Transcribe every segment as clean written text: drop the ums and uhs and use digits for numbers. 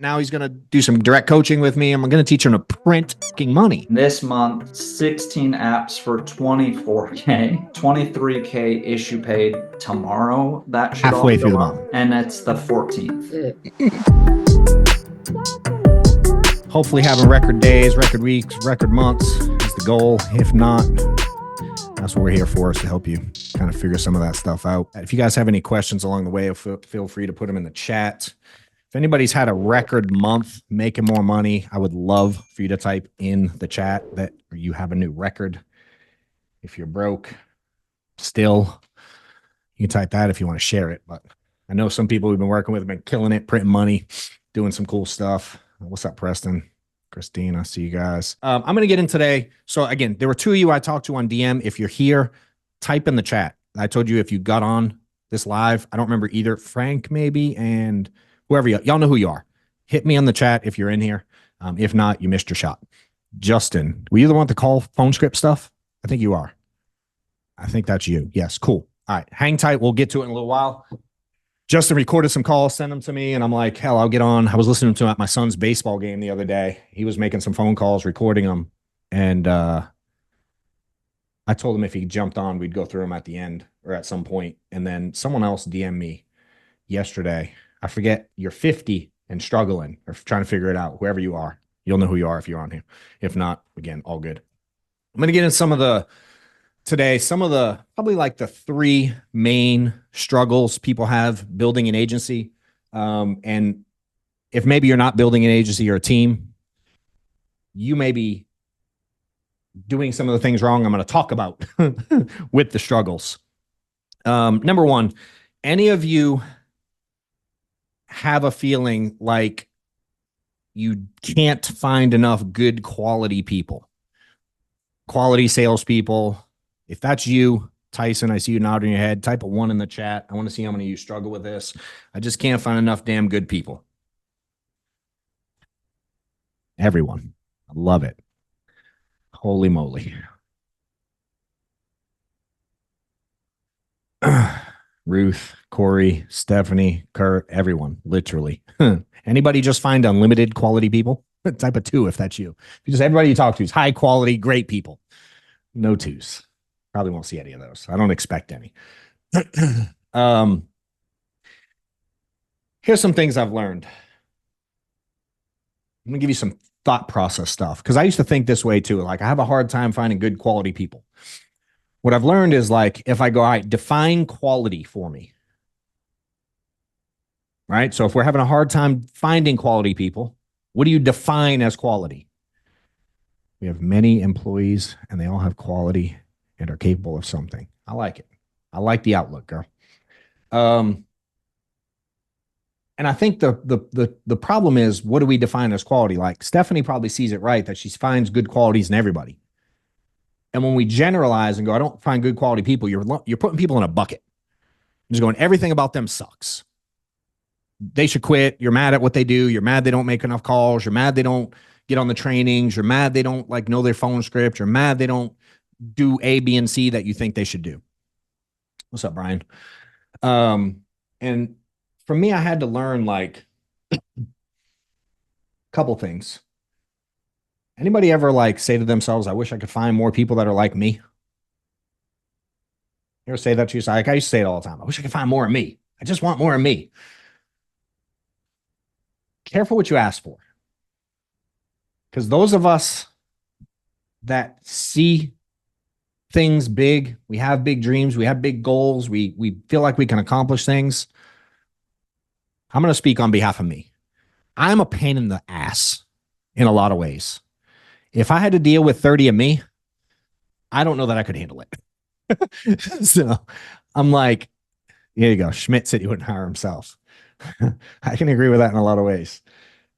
Now he's going to do some direct coaching with me. I'm going to teach him to print fucking money. This month, 16 apps for 24K, 23K issue paid tomorrow. That should Halfway all through the go up. month. And it's the 14th. Hopefully having record days, record weeks, record months is the goal. If not, that's what we're here for, is to help you kind of figure some of that stuff out. If you guys have any questions along the way, feel free to put them in the chat. If anybody's had a record month making more money, I would love for you to type in the chat that you have a new record. If you're broke still, you can type that if you want to share it. But I know some people we've been working with have been killing it, printing money, doing some cool stuff. What's up, Preston? Christine, I see you guys. I'm going to get in today. So again, there were two of you I talked to on DM. If you're here, type in the chat. I told you if you got on this live, I don't remember either. Frank maybe, and whoever y'all know who you are. Hit me on the chat if you're in here. If not, you missed your shot. Justin, were you the one to call phone script stuff? I think you are. I think that's you. Yes, cool. All right, hang tight. We'll get to it in a little while. Justin recorded some calls, sent them to me, and I'm like, hell, I'll get on. I was listening to him at my son's baseball game the other day. He was making some phone calls, recording them, and I told him if he jumped on, we'd go through them at the end or at some point. And then someone else DM'd me yesterday. I forget, you're 50 and struggling or trying to figure it out. Whoever you are, you'll know who you are if you're on here. If not, again, all good. I'm going to get into some of the probably like the three main struggles people have building an agency. And if maybe you're not building an agency or a team, you may be doing some of the things wrong I'm going to talk about with the struggles. Number one, any of you have a feeling like you can't find enough good quality people, quality salespeople? If that's you, Tyson, I see you nodding your head. Type a 1 in the chat. I want to see how many of you struggle with this. I just can't find enough damn good people. Everyone. I love it. Holy moly. Ruth, Corey, Stephanie, Kurt, everyone, literally. Anybody just find unlimited quality people? Type a 2 if that's you. Because everybody you talk to is high quality, great people. No 2s. Probably won't see any of those. I don't expect any. Here's some things I've learned. I'm going to give you some thought process stuff, because I used to think this way too. Like, I have a hard time finding good quality people. What I've learned is, like, if I go, all right, define quality for me. Right? So if we're having a hard time finding quality people, what do you define as quality? We have many employees and they all have quality and are capable of something. I like it. I like the outlook, girl. And I think the problem is, what do we define as quality? Like, Stephanie probably sees it right that she finds good qualities in everybody. And when we generalize and go, I don't find good quality people, you're putting people in a bucket. You're just going, everything about them sucks. They should quit. You're mad at what they do. You're mad they don't make enough calls. You're mad they don't get on the trainings. You're mad they don't like know their phone script. You're mad they don't do A, B, and C that you think they should do. What's up, Brian? And for me, I had to learn, like, a couple things. Anybody ever, like, say to themselves, I wish I could find more people that are like me? You ever say that to yourself? Like, I used to say it all the time. I wish I could find more of me. I just want more of me. Careful what you ask for. Because those of us that see things big, we have big dreams, we have big goals, we feel like we can accomplish things. I'm going to speak on behalf of me. I'm a pain in the ass in a lot of ways. If I had to deal with 30 of me, I don't know that I could handle it. So I'm like, here you go. Schmidt said he wouldn't hire himself. I can agree with that in a lot of ways.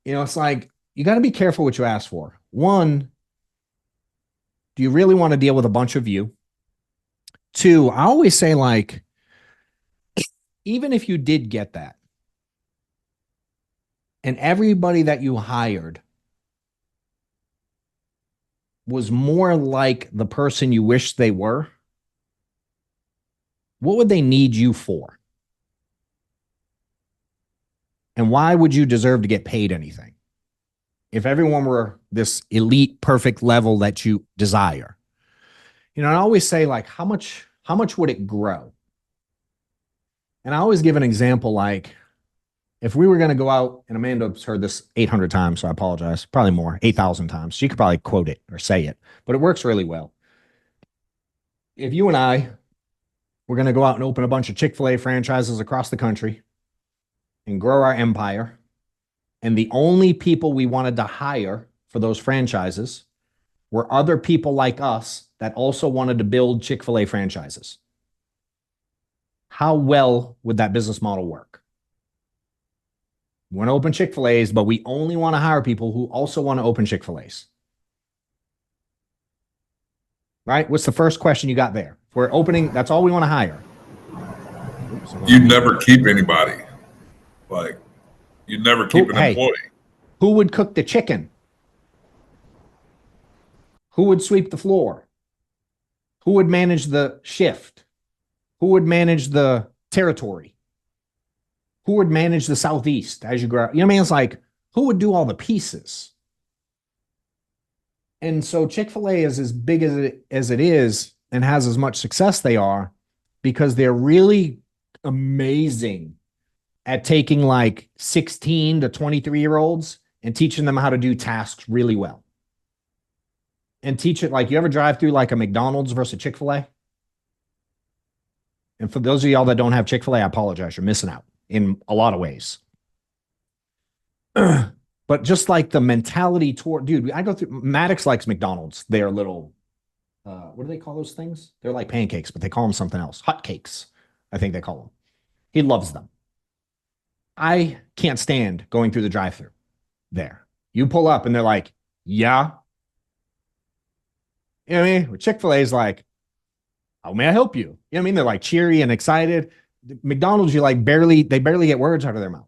You know, it's like, you got to be careful what you ask for. One, do you really want to deal with a bunch of you? Two, I always say, like, even if you did get that, and everybody that you hired was more like the person you wish they were, what would they need you for? And why would you deserve to get paid anything? If everyone were this elite, perfect level that you desire. You know, I always say, like, how much would it grow? And I always give an example, like, if we were going to go out, and Amanda's heard this 800 times, so I apologize, probably more, 8,000 times. She could probably quote it or say it, but it works really well. If you and I were going to go out and open a bunch of Chick-fil-A franchises across the country and grow our empire, and the only people we wanted to hire for those franchises were other people like us that also wanted to build Chick-fil-A franchises, how well would that business model work? We want to open Chick-fil-A's, but we only want to hire people who also want to open Chick-fil-A's. Right? What's the first question you got there? If we're opening, that's all we want to hire. You'd never keep anybody. Like, you'd never keep an employee. Who would cook the chicken? Who would sweep the floor? Who would manage the shift? Who would manage the territory? Who would manage the Southeast as you grow? You know what I mean? It's like, who would do all the pieces? And so Chick-fil-A is as big as it is and has as much success they are because they're really amazing at taking like 16 to 23-year-olds and teaching them how to do tasks really well. And teach it, like, you ever drive through like a McDonald's versus Chick-fil-A? And for those of y'all that don't have Chick-fil-A, I apologize. You're missing out in a lot of ways. But just like the mentality toward, dude, I go through, Maddox likes McDonald's. They're little, what do they call those things? They're like pancakes, but they call them something else. Hot cakes, I think they call them. He loves them. I can't stand going through the drive-thru there. You pull up and they're like, yeah. You know what I mean? Chick-fil-A is like, how may I help you? You know what I mean? They're like cheery and excited. McDonald's, they barely get words out of their mouth.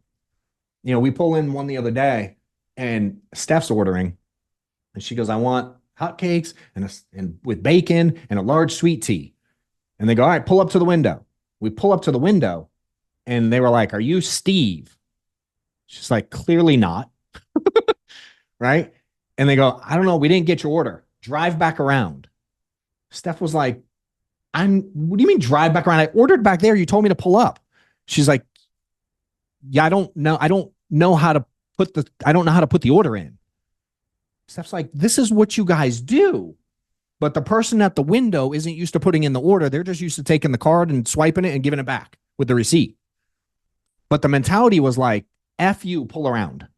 You know, we pull in one the other day and Steph's ordering and she goes, I want hotcakes and with bacon and a large sweet tea. And they go, all right, pull up to the window. We pull up to the window and they were like, are you Steve? She's like, clearly not. Right? And they go, I don't know. We didn't get your order. Drive back around. Steph was like, what do you mean drive back around? I ordered back there. You told me to pull up. She's like, yeah, I don't know. I don't know how to put the order in. Steph's like, this is what you guys do. But the person at the window isn't used to putting in the order. They're just used to taking the card and swiping it and giving it back with the receipt. But the mentality was like, F you, pull around.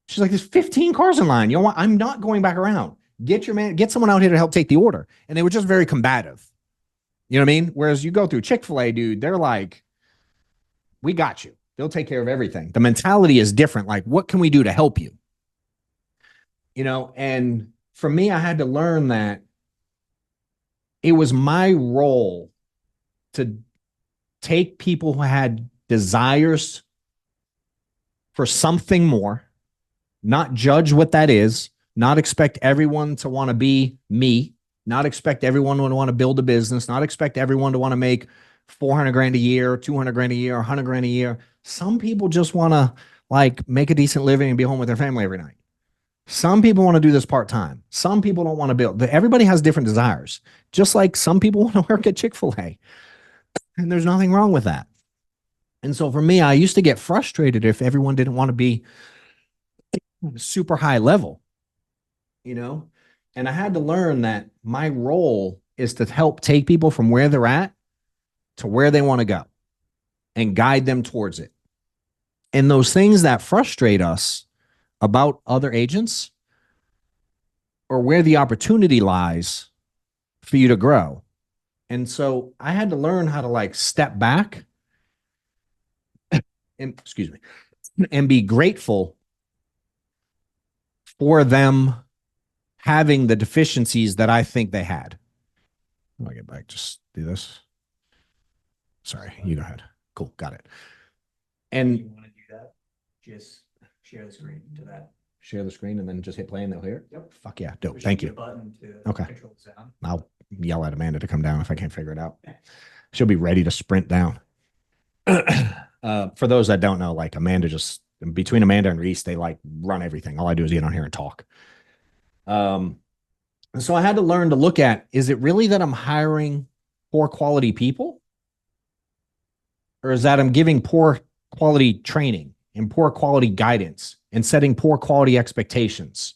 She's like, there's 15 cars in line. You know what? I'm not going back around. Get someone out here to help take the order. And they were just very combative. You know what I mean? Whereas you go through Chick-fil-A, dude, they're like, we got you. They'll take care of everything. The mentality is different. Like, what can we do to help you? You know, and for me, I had to learn that it was my role to take people who had desires for something more, not judge what that is, not expect everyone to want to be me, not expect everyone to want to build a business, not expect everyone to want to make 400 grand a year, 200 grand a year, 100 grand a year. Some people just want to like make a decent living and be home with their family every night. Some people want to do this part-time. Some people don't want to build. Everybody has different desires. Just like some people want to work at Chick-fil-A. And there's nothing wrong with that. And so for me, I used to get frustrated if everyone didn't want to be super high level, you know? And I had to learn that my role is to help take people from where they're at to where they want to go and guide them towards it. And those things that frustrate us about other agents or where the opportunity lies for you to grow. And so I had to learn how to like step back and and be grateful for them having the deficiencies that I think they had. I'll get back, just do this. Sorry, you go ahead. Cool, got it. And you want to do that, just share the screen to that. Share the screen and then just hit play and they'll hear it? Yep. Fuck yeah, dope. There Thank should be you. a button to Okay. control the sound. I'll yell at Amanda to come down if I can't figure it out. She'll be ready to sprint down. For those that don't know, like between Amanda and Reese, they like run everything. All I do is get on here and talk. So I had to learn to look at, is it really that I'm hiring poor quality people? Or is that I'm giving poor quality training and poor quality guidance and setting poor quality expectations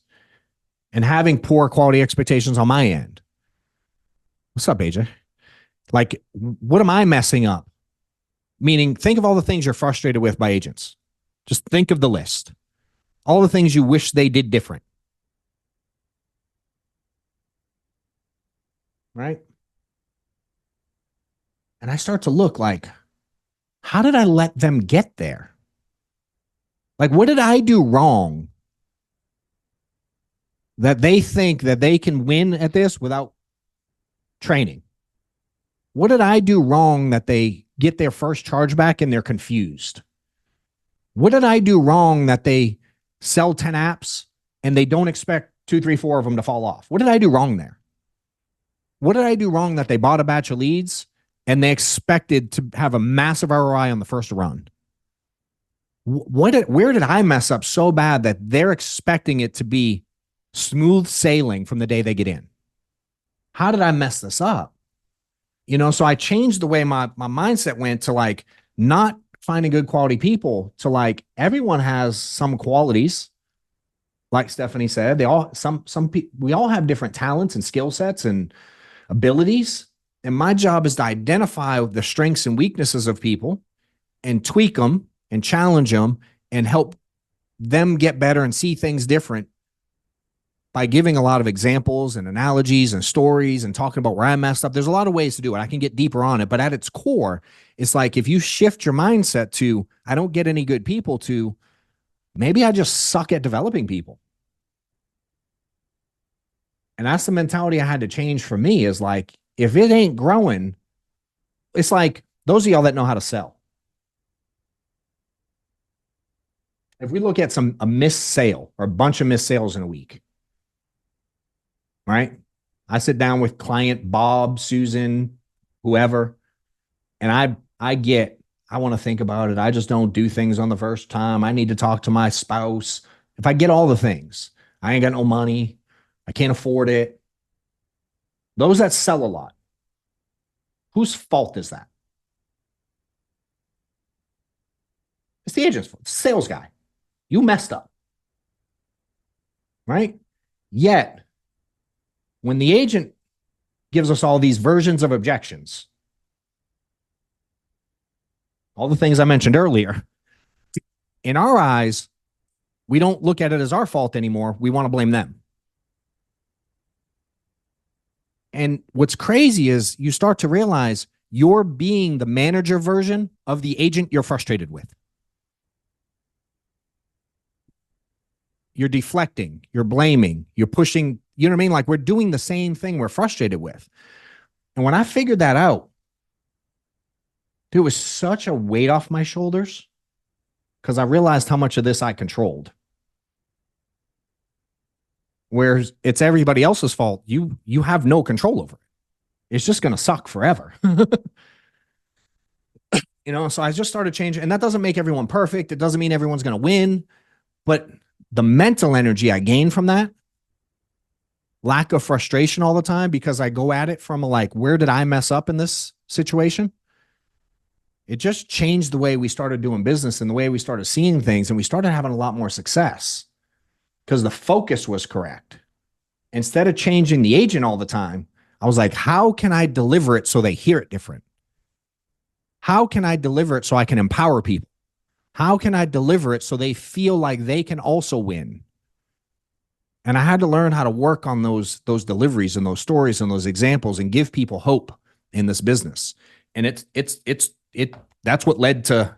and having poor quality expectations on my end? What's up, AJ? Like, what am I messing up? Meaning, think of all the things you're frustrated with by agents. Just think of the list. All the things you wish they did different. Right? And I start to look like, how did I let them get there? Like, what did I do wrong that they think that they can win at this without training? What did I do wrong that they get their first chargeback and they're confused? What did I do wrong that they sell 10 apps and they don't expect 2, 3, 4 of them to fall off? What did I do wrong there? What did I do wrong that they bought a batch of leads and they expected to have a massive ROI on the first run? Where did I mess up so bad that they're expecting it to be smooth sailing from the day they get in? How did I mess this up? You know, so I changed the way my mindset went to like not finding good quality people to like everyone has some qualities. Like Stephanie said, we all have different talents and skill sets and abilities. And my job is to identify the strengths and weaknesses of people and tweak them and challenge them and help them get better and see things different by giving a lot of examples and analogies and stories and talking about where I messed up. There's a lot of ways to do it. I can get deeper on it, but at its core, it's like if you shift your mindset to, I don't get any good people, to maybe I just suck at developing people. And that's the mentality I had to change for me, is like, if it ain't growing, it's like those of y'all that know how to sell. If we look at a missed sale or a bunch of missed sales in a week, right? I sit down with client Bob, Susan, whoever, and I want to think about it. I just don't do things on the first time. I need to talk to my spouse. If I get all the things, I ain't got no money. I can't afford it. Those that sell a lot, whose fault is that? It's the agent's fault. It's the sales guy. You messed up. Right? Yet, when the agent gives us all these versions of objections, all the things I mentioned earlier, in our eyes, we don't look at it as our fault anymore. We want to blame them. And what's crazy is you start to realize you're being the manager version of the agent you're frustrated with. You're deflecting, you're blaming, you're pushing, you know what I mean? Like, we're doing the same thing we're frustrated with. And when I figured that out, there was such a weight off my shoulders because I realized how much of this I controlled. Whereas it's everybody else's fault. You have no control over it. It's just going to suck forever. You know, so I just started changing, and that doesn't make everyone perfect. It doesn't mean everyone's going to win, but the mental energy I gain from that, lack of frustration all the time because I go at it from like, where did I mess up in this situation? It just changed the way we started doing business and the way we started seeing things, and we started having a lot more success because the focus was correct. Instead of changing the agent all the time, I was like, how can I deliver it so they hear it different? How can I deliver it so I can empower people? How can I deliver it so they feel like they can also win? And I had to learn how to work on those deliveries and those stories and those examples and give people hope in this business. And that's what led to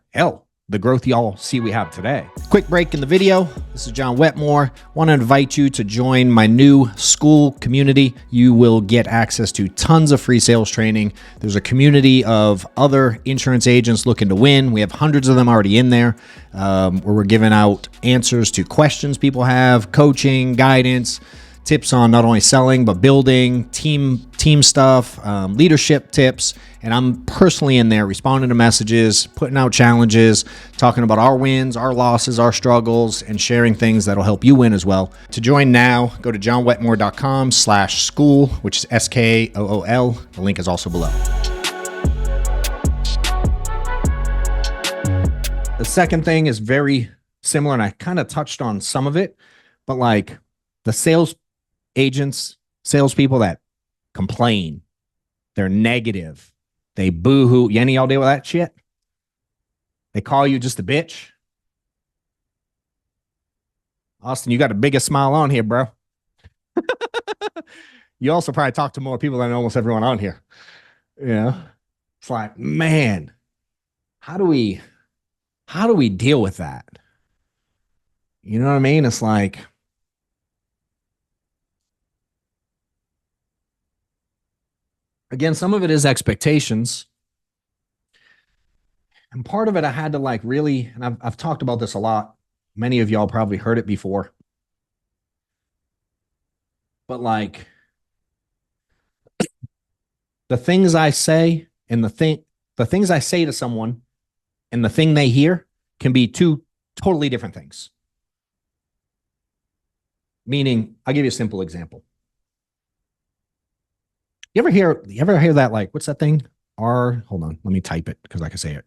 the growth y'all see we have today. Quick break in the video. This is John Wetmore. Want to invite you to join my new school community. You will get access to tons of free sales training. There's a community of other insurance agents looking to win. We have hundreds of them already in there, where we're giving out answers to questions people have, coaching, guidance, tips on not only selling, but building, team stuff, leadership tips. And I'm personally in there responding to messages, putting out challenges, talking about our wins, our losses, our struggles, and sharing things that'll help you win as well. To join now, go to johnwetmore.com/school, which is SKOOL. The link is also below. The second thing is very similar, and I kind of touched on some of it, but like the salespeople that complain, they're negative, they boo-hoo. Any of y'all deal with that shit? They call you just a bitch. Austin, you got the biggest smile on here, bro. You also probably talk to more people than almost everyone on here. Yeah. It's like, man, how do we deal with that? You know what I mean? It's like, again, some of it is expectations. And part of it I had to like really, and I've talked about this a lot. Many of y'all probably heard it before. But like the things I say and the things I say to someone and the thing they hear can be two totally different things. Meaning, I'll give you a simple example. You ever hear that, like, what's that thing? Hold on, let me type it because I can say it.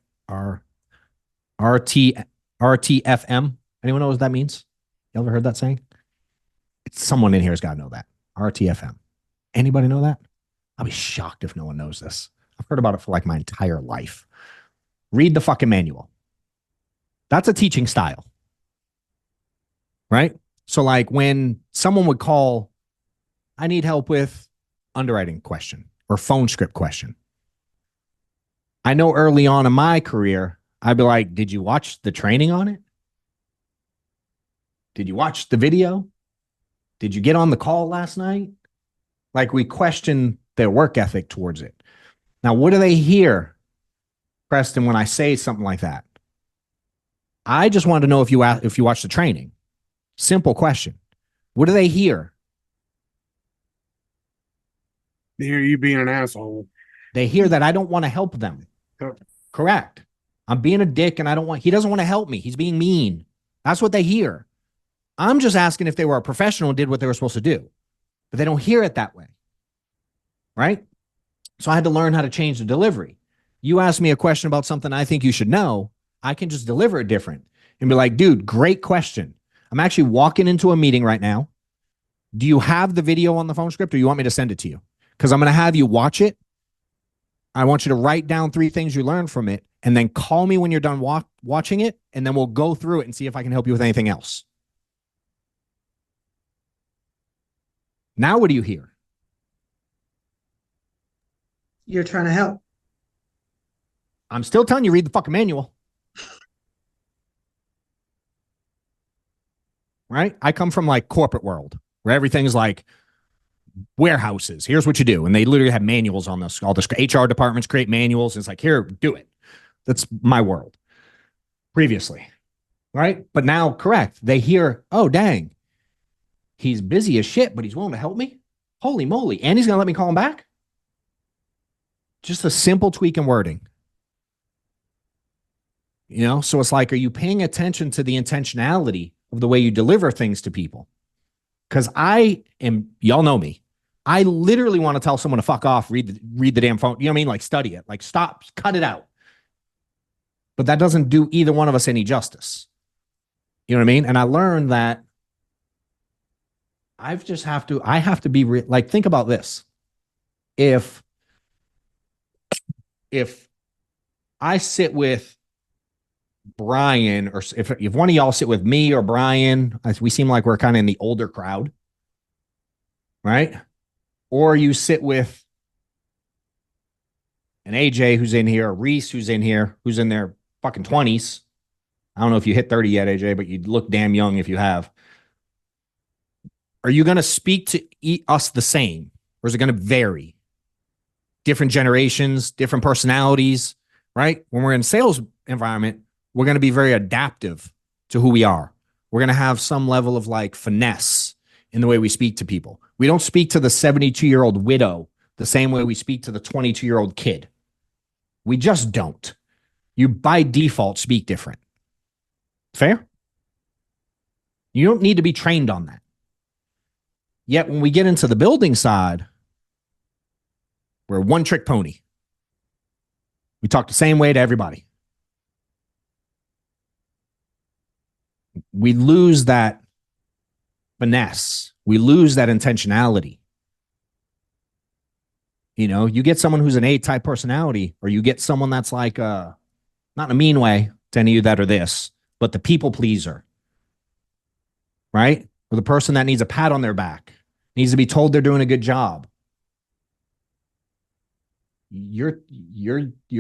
RTFM. Anyone know what that means? You ever heard that saying? It's someone in here has got to know that. RTFM. Anybody know that? I'll be shocked if no one knows this. I've heard about it for like my entire life. Read the fucking manual. That's a teaching style. Right? So like when someone would call, I need help with underwriting question or phone script question. I know early on in my career, I'd be like, did you watch the training on it? Did you watch the video? Did you get on the call last night? Like we question their work ethic towards it. Now, what do they hear, Preston, when I say something like that? I just wanted to know if you watched the training. Simple question. What do they hear? They hear you being an asshole. They hear that I don't want to help them. Correct. I'm being a dick and he doesn't want to help me. He's being mean. That's what they hear. I'm just asking if they were a professional and did what they were supposed to do, but they don't hear it that way. Right? So I had to learn how to change the delivery. You ask me a question about something I think you should know, I can just deliver it different and be like, dude, great question. I'm actually walking into a meeting right now. Do you have the video on the phone script or you want me to send it to you? Because I'm going to have you watch it. I want you to write down 3 things you learned from it and then call me when you're done watching it. And then we'll go through it and see if I can help you with anything else. Now, what do you hear? You're trying to help. I'm still telling you, read the fucking manual. Right? I come from like corporate world where everything's like warehouses. Here's what you do. And they literally have manuals on this. All the HR departments create manuals. It's like, here, do it. That's my world previously. Right? But now, correct. They hear, oh, dang. He's busy as shit, but he's willing to help me. Holy moly. And he's going to let me call him back. Just a simple tweak in wording. You know, so it's like, are you paying attention to the intentionality of the way you deliver things to people? Because y'all know me. I literally want to tell someone to fuck off, read the damn phone. You know what I mean? Like study it, like stop, cut it out. But that doesn't do either one of us any justice. You know what I mean? And I learned that I have to be like, think about this. If I sit with Brian, or if one of y'all sit with me or Brian, we seem like we're kind of in the older crowd, right? Or you sit with an AJ who's in here, a Reese who's in here, who's in their fucking 20s. I don't know if you hit 30 yet, AJ, but you look damn young if you have. Are you going to speak to us the same, or is it going to vary? Different generations, different personalities, right? When we're in a sales environment, we're going to be very adaptive to who we are. We're going to have some level of like finesse in the way we speak to people. We don't speak to the 72-year-old widow the same way we speak to the 22-year-old kid. We just don't. You by default speak different. Fair? You don't need to be trained on that. Yet when we get into the building side, we're a one-trick pony. We talk the same way to everybody. We lose that finesse. We lose that intentionality. You know, you get someone who's an A-type personality, or you get someone that's like, not in a mean way to any of you that are this, but the people pleaser, right? Or the person that needs a pat on their back, needs to be told they're doing a good job. You're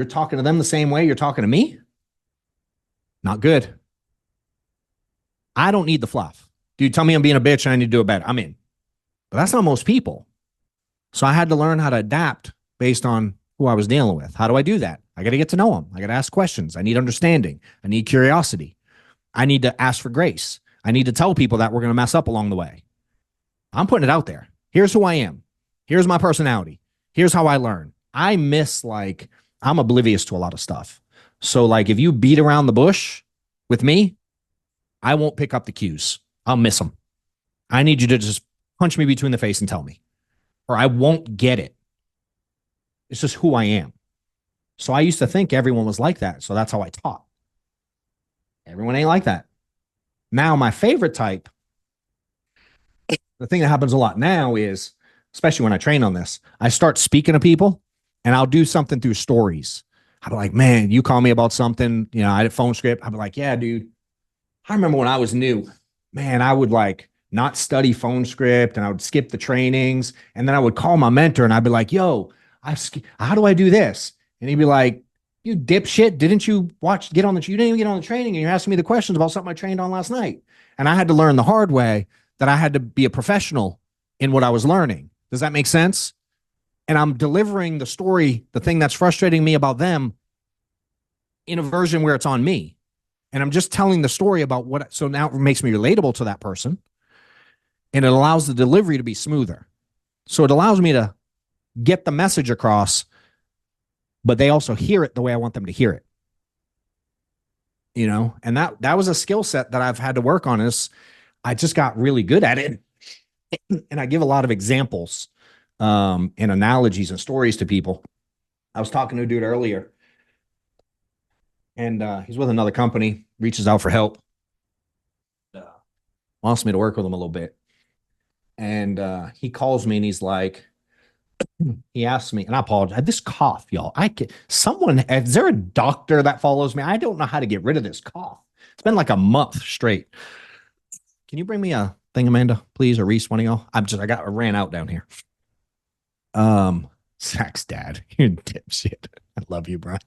talking to them the same way you're talking to me? Not good. I don't need the fluff. Dude, tell me I'm being a bitch and I need to do it better. I'm in. But that's not most people. So I had to learn how to adapt based on who I was dealing with. How do I do that? I got to get to know them. I got to ask questions. I need understanding. I need curiosity. I need to ask for grace. I need to tell people that we're going to mess up along the way. I'm putting it out there. Here's who I am. Here's my personality. Here's how I learn. I'm oblivious to a lot of stuff. So like if you beat around the bush with me, I won't pick up the cues. I'll miss them. I need you to just punch me between the face and tell me, or I won't get it. It's just who I am. So I used to think everyone was like that. So that's how I taught. Everyone ain't like that. Now, my favorite type, the thing that happens a lot now is, especially when I train on this, I start speaking to people and I'll do something through stories. I'll be like, man, you call me about something, you know, I had a phone script. I'll be like, yeah, dude. I remember when I was new, man, I would like not study phone script and I would skip the trainings. And then I would call my mentor and I'd be like, yo, how do I do this? And he'd be like, you dipshit, didn't you you didn't even get on the training and you're asking me the questions about something I trained on last night. And I had to learn the hard way that I had to be a professional in what I was learning. Does that make sense? And I'm delivering the story, the thing that's frustrating me about them, in a version where it's on me. And I'm just telling the story about so now it makes me relatable to that person. And it allows the delivery to be smoother. So it allows me to get the message across, but they also hear it the way I want them to hear it. You know, and that was a skill set that I've had to work on. Is I just got really good at it. And I give a lot of examples and analogies and stories to people. I was talking to a dude earlier, and he's with another company, reaches out for help, wants me to work with him a little bit. And he calls me and he's like, he asks me, and I apologize, this cough, y'all. Is there a doctor that follows me? I don't know how to get rid of this cough. It's been like a month straight. Can you bring me a thing, Amanda, please, or Reese, one of y'all? I ran out down here. Zach's dad, you're a dipshit. I love you, Brian.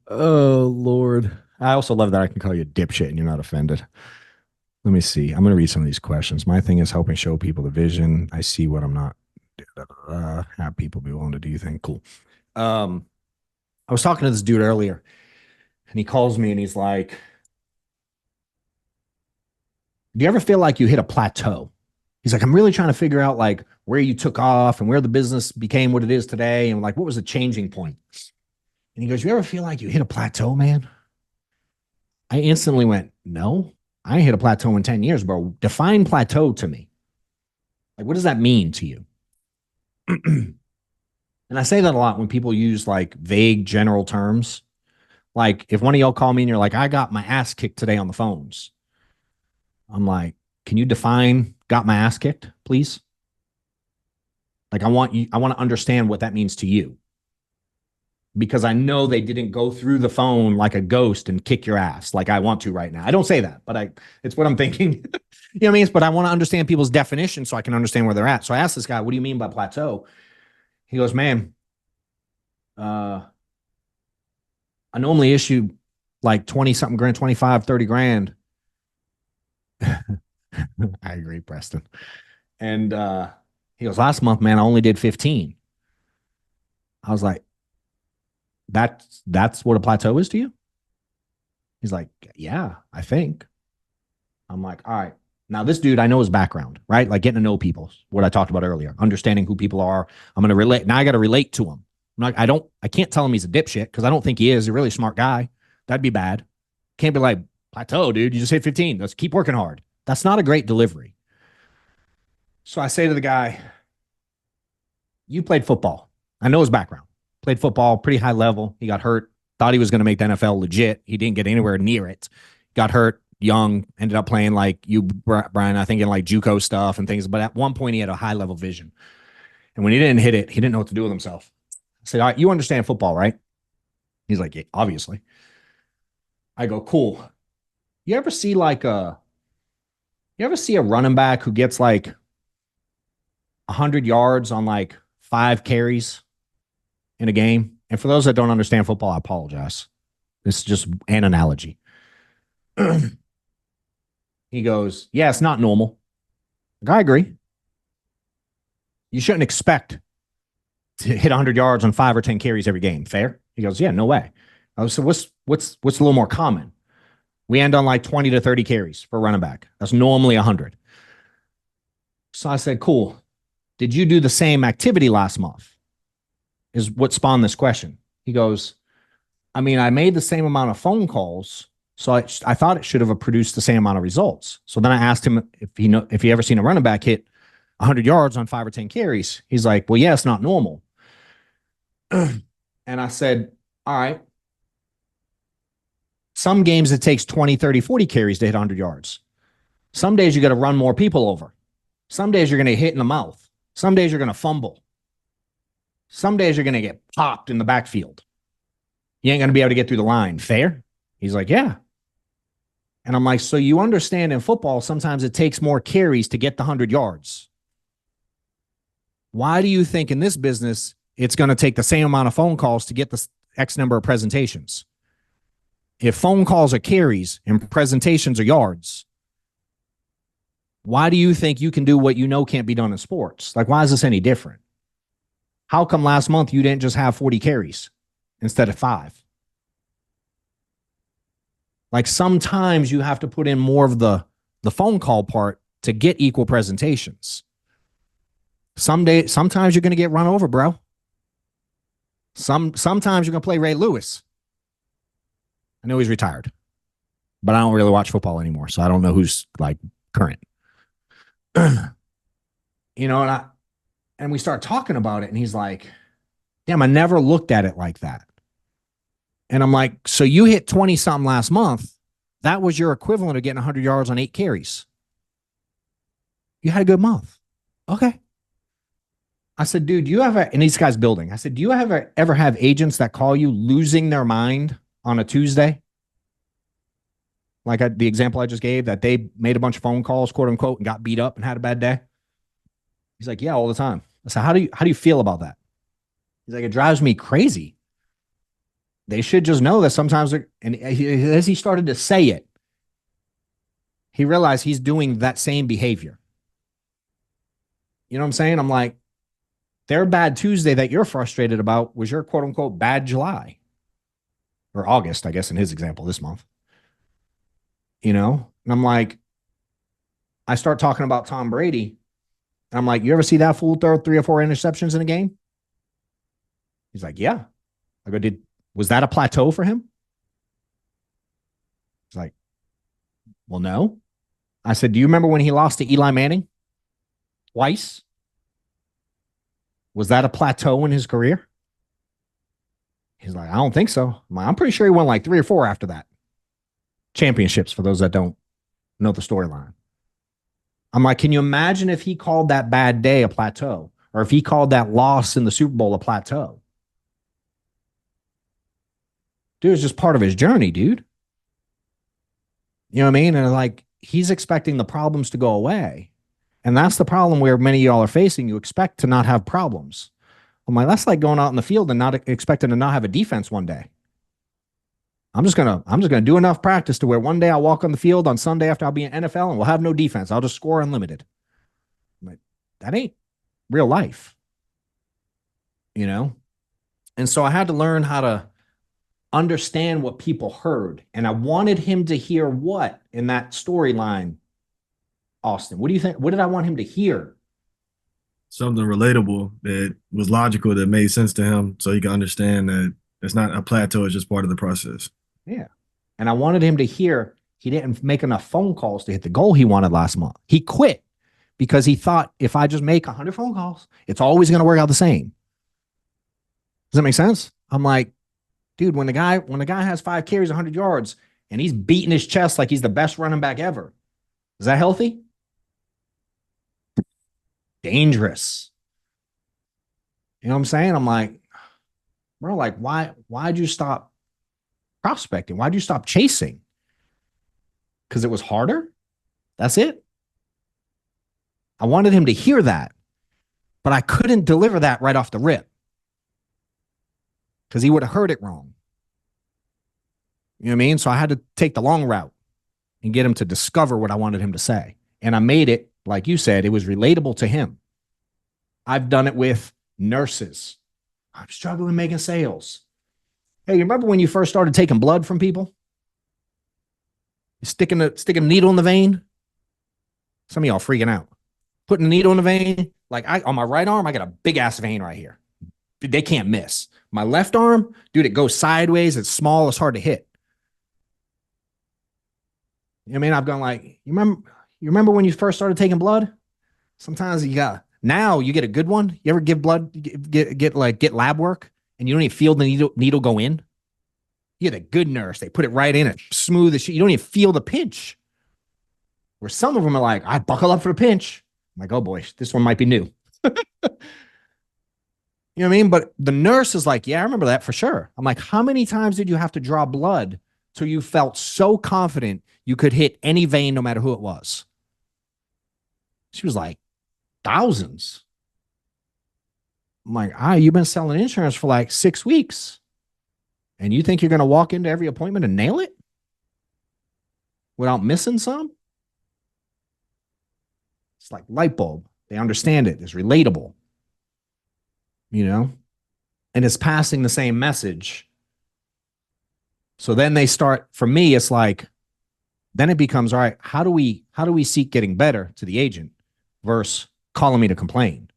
Oh Lord. I also love that I can call you a dipshit and you're not offended. Let me see. I'm going to read some of these questions. My thing is helping show people the vision. I see what I'm not. Have people be willing to do things. Cool. I was talking to this dude earlier and he calls me and he's like, do you ever feel like you hit a plateau? He's like, I'm really trying to figure out like where you took off and where the business became what it is today. And like, what was the changing point? And he goes, you ever feel like you hit a plateau, man? I instantly went, no, I ain't hit a plateau in 10 years, bro. Define plateau to me. Like, what does that mean to you? And I say that a lot when people use like vague general terms. Like if one of y'all call me and you're like, I got my ass kicked today on the phones. I'm like, can you define got my ass kicked, please? Like I want to understand what that means to you. Because I know they didn't go through the phone like a ghost and kick your ass like I want to right now. I don't say that, but it's what I'm thinking. You know what I mean? But I want to understand people's definition so I can understand where they're at. So I asked this guy, what do you mean by plateau? He goes, man, I normally issue like 20 something grand, 25, 30 grand. I agree, Preston. And he goes, last month, man, I only did 15. I was like, that's what a plateau is to you? He's like, yeah, I think. I'm like, all right, Now, this dude, I know his background, right? Like getting to know people, what I talked about earlier, understanding who people are. I'm going to relate. Now I got to relate to him. I can't tell him he's a dipshit because I don't think he is. He's a really smart guy. That'd be bad. Can't be like, plateau, dude. You just hit 15. Let's keep working hard. That's not a great delivery. So I say to the guy, you played football. I know his background. Played football, pretty high level. He got hurt. Thought he was going to make the NFL legit. He didn't get anywhere near it. Got hurt young, ended up playing like you, Brian, I think in like JUCO stuff and things. But at one point, he had a high level vision. And when he didn't hit it, he didn't know what to do with himself. I said, all right, you understand football, right? He's like, yeah, obviously. I go, cool. You ever see a running back who gets like 100 yards on like 5 carries in a game? And for those that don't understand football, I apologize. This is just an analogy. He goes, yeah, it's not normal. Like, I agree. You shouldn't expect to hit 100 yards on 5 or 10 carries every game. Fair? He goes, yeah, no way. I was, so what's a little more common? We end on like 20 to 30 carries for running back. That's normally 100. So I said, cool. Did you do the same activity last month? Is what spawned this question. He goes, I mean, I made the same amount of phone calls, so I thought it should have produced the same amount of results. So then I asked him if he ever seen a running back hit 100 yards on 5 or 10 carries. He's like, well, yeah, it's not normal. And I said, all right. Some games it takes 20, 30, 40 carries to hit 100 yards. Some days you got to run more people over. Some days you're going to hit in the mouth. Some days you're going to fumble. Some days you're going to get popped in the backfield. You ain't going to be able to get through the line. Fair? He's like, yeah. And I'm like, so you understand in football, sometimes it takes more carries to get the 100 yards. Why do you think in this business, it's going to take the same amount of phone calls to get the X number of presentations? If phone calls are carries and presentations are yards, why do you think you can do what you know can't be done in sports? Like, why is this any different? How come last month you didn't just have 40 carries instead of 5? Like, sometimes you have to put in more of the phone call part to get equal presentations. Sometimes you're going to get run over, bro. Sometimes you're going to play Ray Lewis. I know he's retired, but I don't really watch football anymore, so I don't know who's like current. You know, and we start talking about it, and he's like, damn, I never looked at it like that. And I'm like, so you hit 20-something last month. That was your equivalent of getting 100 yards on 8 carries. You had a good month. Okay. I said, dude, do you ever, and these guys building, I said, do you ever have agents that call you losing their mind on a Tuesday? Like the example I just gave, that they made a bunch of phone calls, quote unquote, and got beat up and had a bad day. He's like, yeah, all the time. I said, how do you feel about that? He's like, it drives me crazy. They should just know that sometimes, and as he started to say it, he realized he's doing that same behavior. You know what I'm saying? I'm like, their bad Tuesday that you're frustrated about was your quote unquote bad July or August, I guess, in his example this month. You know, and I'm like, I start talking about Tom Brady. And I'm like, you ever see that fool throw 3 or 4 interceptions in a game? He's like, yeah. I go, was that a plateau for him? He's like, well, no. I said, do you remember when he lost to Eli Manning twice? Was that a plateau in his career? He's like, I don't think so. I'm pretty sure he won like 3 or 4 after that. Championships, for those that don't know the storyline. I'm like, can you imagine if he called that bad day a plateau, or if he called that loss in the Super Bowl a plateau? Dude, it's just part of his journey, dude. You know what I mean? And like, he's expecting the problems to go away. And that's the problem where many of y'all are facing. You expect to not have problems. I'm like, that's like going out in the field and not expecting to not have a defense one day. I'm just gonna do enough practice to where one day I'll walk on the field on Sunday after I'll be in NFL and we'll have no defense. I'll just score unlimited. I'm like, that ain't real life, you know? And so I had to learn how to understand what people heard. And I wanted him to hear what in that storyline Austin? What do you think? What did I want him to hear? Something relatable that was logical that made sense to him so he can understand that it's not a plateau, it's just part of the process. Yeah. And I wanted him to hear he didn't make enough phone calls to hit the goal he wanted last month. He quit because he thought if I just make 100 phone calls, it's always going to work out the same. Does that make sense? I'm like, dude, when the guy has 5 carries, 100 yards, and he's beating his chest like he's the best running back ever, is that healthy? Dangerous. You know what I'm saying? I'm like, bro, like, why'd you stop prospecting? Why'd you stop chasing? Because it was harder? That's it? I wanted him to hear that, but I couldn't deliver that right off the rip because he would have heard it wrong. You know what I mean? So I had to take the long route and get him to discover what I wanted him to say. And I made it, like you said, it was relatable to him. I've done it with nurses. I'm struggling making sales. Hey, you remember when you first started taking blood from people? Sticking a needle in the vein? Some of y'all freaking out. Putting a needle in the vein. Like on my right arm, I got a big ass vein right here. They can't miss. My left arm, dude, it goes sideways. It's small. It's hard to hit. You know what I mean? I've gone like, you remember when you first started taking blood? Sometimes now you get a good one. You ever give blood, get lab work and you don't even feel the needle go in? You get a good nurse. They put it right in it, smooth as shit. You don't even feel the pinch. Where some of them are like, I buckle up for the pinch. I'm like, oh boy, this one might be new. You know what I mean? But the nurse is like, yeah, I remember that for sure. I'm like, how many times did you have to draw blood till you felt so confident you could hit any vein no matter who it was? She was like, thousands. I'm like, you've been selling insurance for like 6 weeks. And you think you're going to walk into every appointment and nail it without missing some? It's like light bulb. They understand it. It's relatable. You know, and it's passing the same message. So then they start, for me, it's like, then it becomes, all right, how do we seek getting better to the agent versus calling me to complain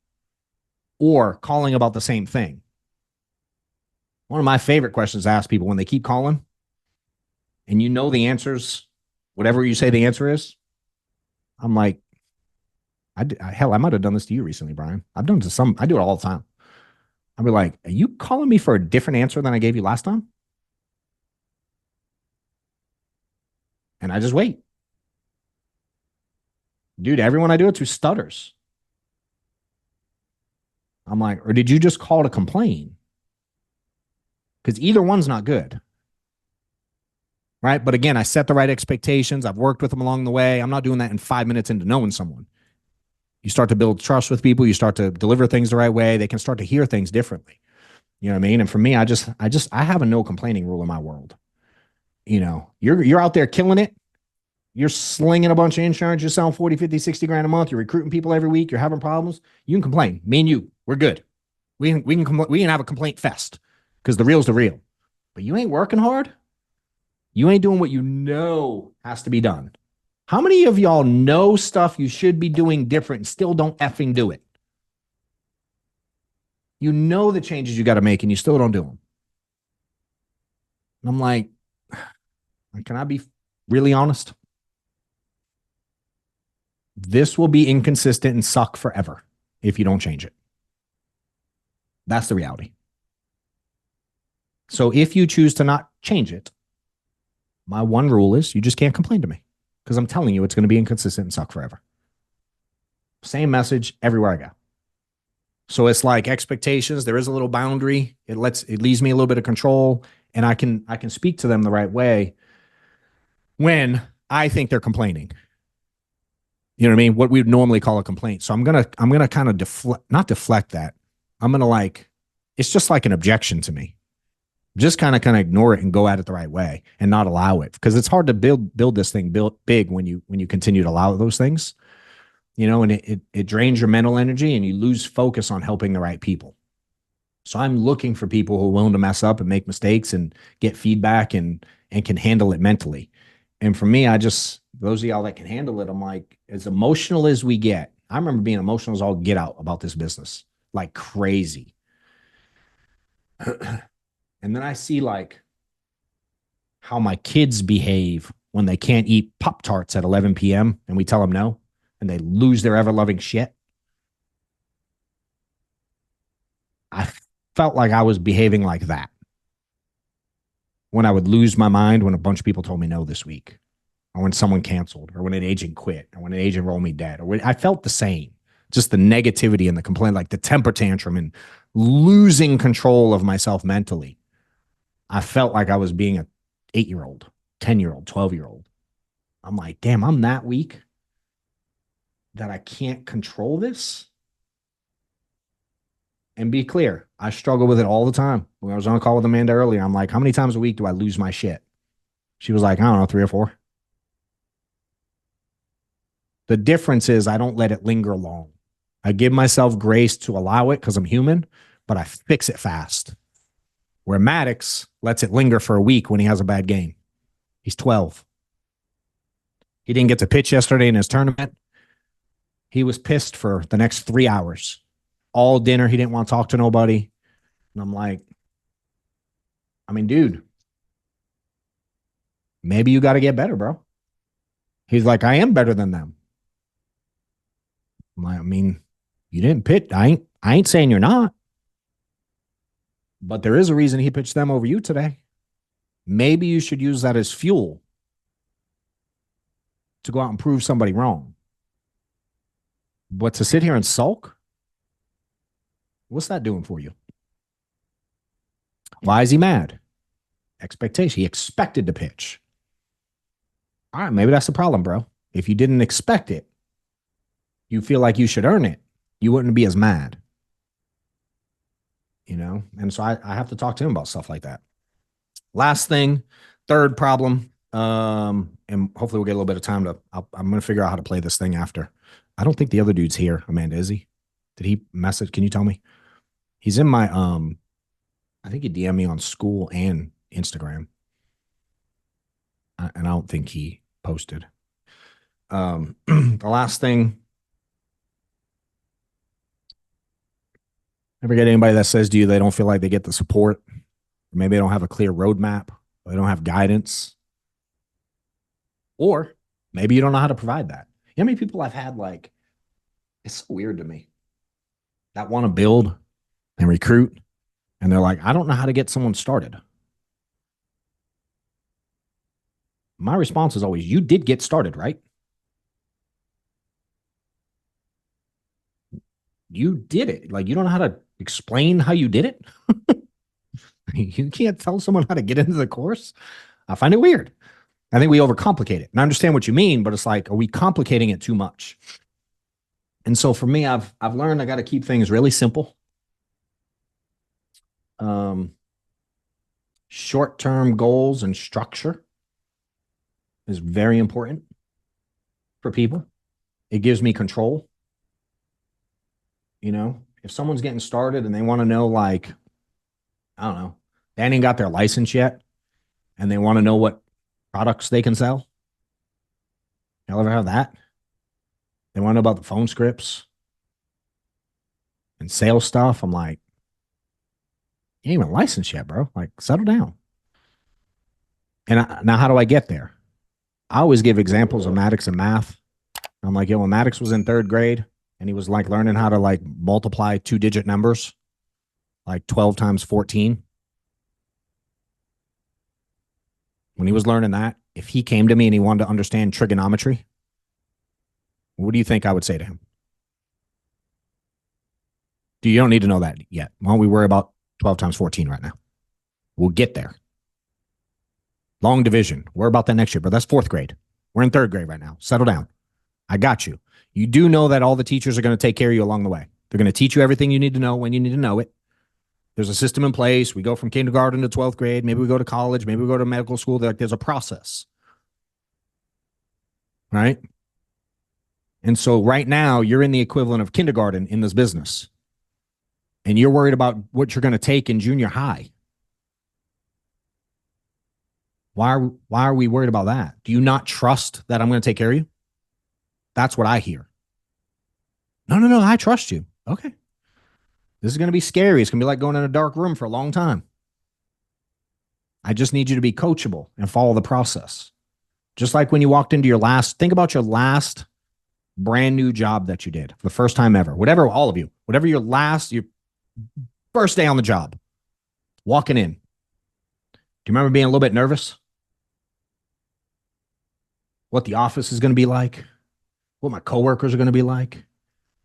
or calling about the same thing? One of my favorite questions to ask people when they keep calling and you know the answers, whatever you say the answer is, I'm like, hell, I might have done this to you recently, Brian. I've done it to some, I do it all the time. I'll be like, are you calling me for a different answer than I gave you last time? And I just wait. Dude, everyone I do it to stutters. I'm like, or did you just call to complain? Because either one's not good. Right? But again, I set the right expectations. I've worked with them along the way. I'm not doing that in 5 minutes into knowing someone. You start to build trust with people. You start to deliver things the right way. They can start to hear things differently. You know what I mean? And for me, I have a no complaining rule in my world. You know, you're out there killing it. You're slinging a bunch of insurance. You're selling 40, 50, 60 grand a month. You're recruiting people every week. You're having problems. You can complain. Me and you, we're good. We can have a complaint fest because the real's the real. But you ain't working hard. You ain't doing what you know has to be done. How many of y'all know stuff you should be doing different and still don't effing do it? You know the changes you got to make and you still don't do them. And I'm like, can I be really honest? This will be inconsistent and suck forever if you don't change it. That's the reality. So if you choose to not change it, my one rule is you just can't complain to me. Because I'm telling you, it's going to be inconsistent and suck forever. Same message everywhere I go. So it's like expectations. There is a little boundary. It leaves me a little bit of control, and I can speak to them the right way when I think they're complaining. You know what I mean? What we would normally call a complaint. So I'm gonna kind of not deflect that. I'm gonna it's just like an objection to me. Just kind of ignore it and go at it the right way and not allow it, because it's hard to build this thing big when you continue to allow those things, you know, and it drains your mental energy and you lose focus on helping the right people. So I'm looking for people who are willing to mess up and make mistakes and get feedback and can handle it mentally. And for me, those of y'all that can handle it, I'm like, as emotional as we get, I remember being emotional as all get out about this business, like crazy. And then I see like how my kids behave when they can't eat Pop-Tarts at 11 p.m. and we tell them no, and they lose their ever-loving shit. I felt like I was behaving like that when I would lose my mind when a bunch of people told me no this week, or when someone canceled, or when an agent quit, or when an agent rolled me dead, or when I felt the same, just the negativity and the complaint, like the temper tantrum and losing control of myself mentally. I felt like I was being a 8-year-old, 10-year-old, 12-year-old. I'm like, damn, I'm that weak that I can't control this. And be clear, I struggle with it all the time. When I was on a call with Amanda earlier, I'm like, how many times a week do I lose my shit? She was like, I don't know, 3 or 4. The difference is I don't let it linger long. I give myself grace to allow it because I'm human, but I fix it fast. Where Maddox lets it linger for a week when he has a bad game. He's 12. He didn't get to pitch yesterday in his tournament. He was pissed for the next 3 hours. All dinner, he didn't want to talk to nobody. And I'm like, I mean, dude, maybe you got to get better, bro. He's like, I am better than them. I'm like, I mean, you didn't pitch. I ain't saying you're not. But there is a reason he pitched them over you today. Maybe you should use that as fuel to go out and prove somebody wrong. But to sit here and sulk, what's that doing for you? Why is he mad? Expectation. He expected to pitch. All right, maybe that's the problem, bro. If you didn't expect it, you feel like you should earn it, you wouldn't be as mad. You know? And so I have to talk to him about stuff like that. Last thing, third problem, and hopefully we'll get a little bit of time to, I'm going to figure out how to play this thing after. I don't think the other dude's here, Amanda, is he? Did he message? Can you tell me? He's in my, I think he DM'd me on school and Instagram. And I don't think he posted. The last thing, ever get anybody that says to you they don't feel like they get the support? Or maybe they don't have a clear roadmap, or they don't have guidance. Or maybe you don't know how to provide that. You know how many people I've had, like, it's so weird to me, that want to build and recruit, and they're like, I don't know how to get someone started. My response is always, you did get started, right? You did it. Like, you don't know how to explain how you did it? You can't tell someone how to get into the course? I find it weird. I think we overcomplicate it. And I understand what you mean, but it's like, are we complicating it too much? And so for me, I've learned I got to keep things really simple. Short-term goals and structure is very important for people. It gives me control. You know, if someone's getting started and they want to know, like, I don't know, they ain't got their license yet and they want to know what products they can sell. Y'all ever have that? They want to know about the phone scripts and sales stuff. I'm like, you ain't even licensed yet, bro. Like, settle down. And now how do I get there? I always give examples of Maddox and math. I'm like, yo, when Maddox was in 3rd grade and he was like learning how to like multiply 2-digit numbers, like 12 times 14. When he was learning that, if he came to me and he wanted to understand trigonometry, what do you think I would say to him? You don't need to know that yet. Why don't we worry about 12 times 14 right now? We'll get there. Long division. Worry about that next year, but that's 4th grade. We're in 3rd grade right now. Settle down. I got you. You do know that all the teachers are going to take care of you along the way. They're going to teach you everything you need to know when you need to know it. There's a system in place. We go from kindergarten to 12th grade. Maybe we go to college. Maybe we go to medical school. There's a process. Right? And so right now, you're in the equivalent of kindergarten in this business. And you're worried about what you're going to take in junior high. Why are we worried about that? Do you not trust that I'm going to take care of you? That's what I hear. No, I trust you. Okay. This is going to be scary. It's going to be like going in a dark room for a long time. I just need you to be coachable and follow the process. Just like when you walked into your last, think about your last brand new job that you did for the first time ever. Whatever, all of you, whatever your first day on the job, walking in. Do you remember being a little bit nervous? What the office is going to be like? What my coworkers are going to be like?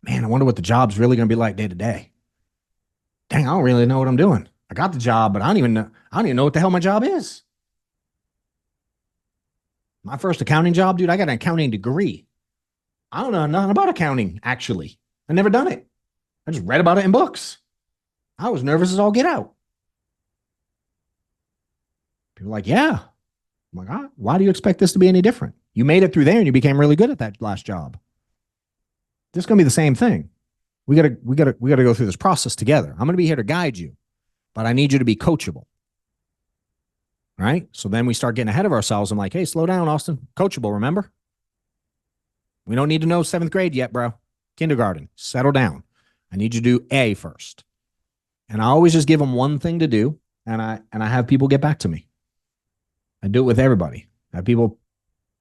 Man, I wonder what the job's really going to be like day to day. Dang, I don't really know what I'm doing. I got the job, but I don't even know what the hell my job is. My first accounting job, dude, I got an accounting degree. I don't know nothing about accounting, actually. I never done it. I just read about it in books. I was nervous as all get out. People are like, yeah. I'm like, why do you expect this to be any different? You made it through there and you became really good at that last job. This is going to be the same thing. We gotta go through this process together. I'm going to be here to guide you, but I need you to be coachable. Right? So then we start getting ahead of ourselves. I'm like, hey, slow down, Austin. Coachable, remember? We don't need to know 7th grade yet, bro. Kindergarten. Settle down. I need you to do A first. And I always just give them one thing to do, and I have people get back to me. I do it with everybody. I have people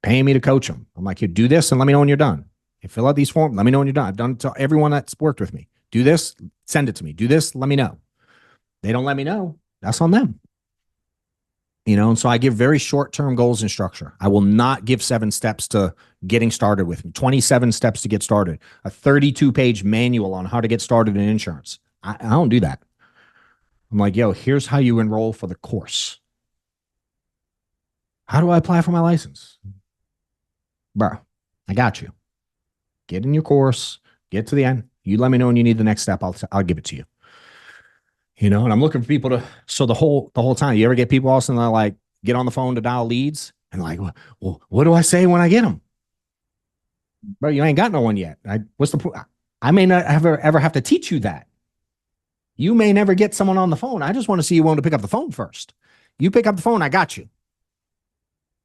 paying me to coach them. I'm like, you do this and let me know when you're done. You fill out these forms, let me know when you're done. I've done it to everyone that's worked with me. Do this, send it to me. Do this, let me know. They don't let me know. That's on them. And so I give very short-term goals and structure. I will not give 7 steps to getting started with me, 27 steps to get started, a 32-page manual on how to get started in insurance. I don't do that. I'm like, yo, here's how you enroll for the course. How do I apply for my license? Bro, I got you. Get in your course, get to the end. You let me know when you need the next step. I'll give it to you. And I'm looking for people to, so the whole time, you ever get people also that like get on the phone to dial leads and like, well, what do I say when I get them? Bro, you ain't got no one yet. What's the point? I may not ever have to teach you that. You may never get someone on the phone. I just want to see you willing to pick up the phone first. You pick up the phone, I got you.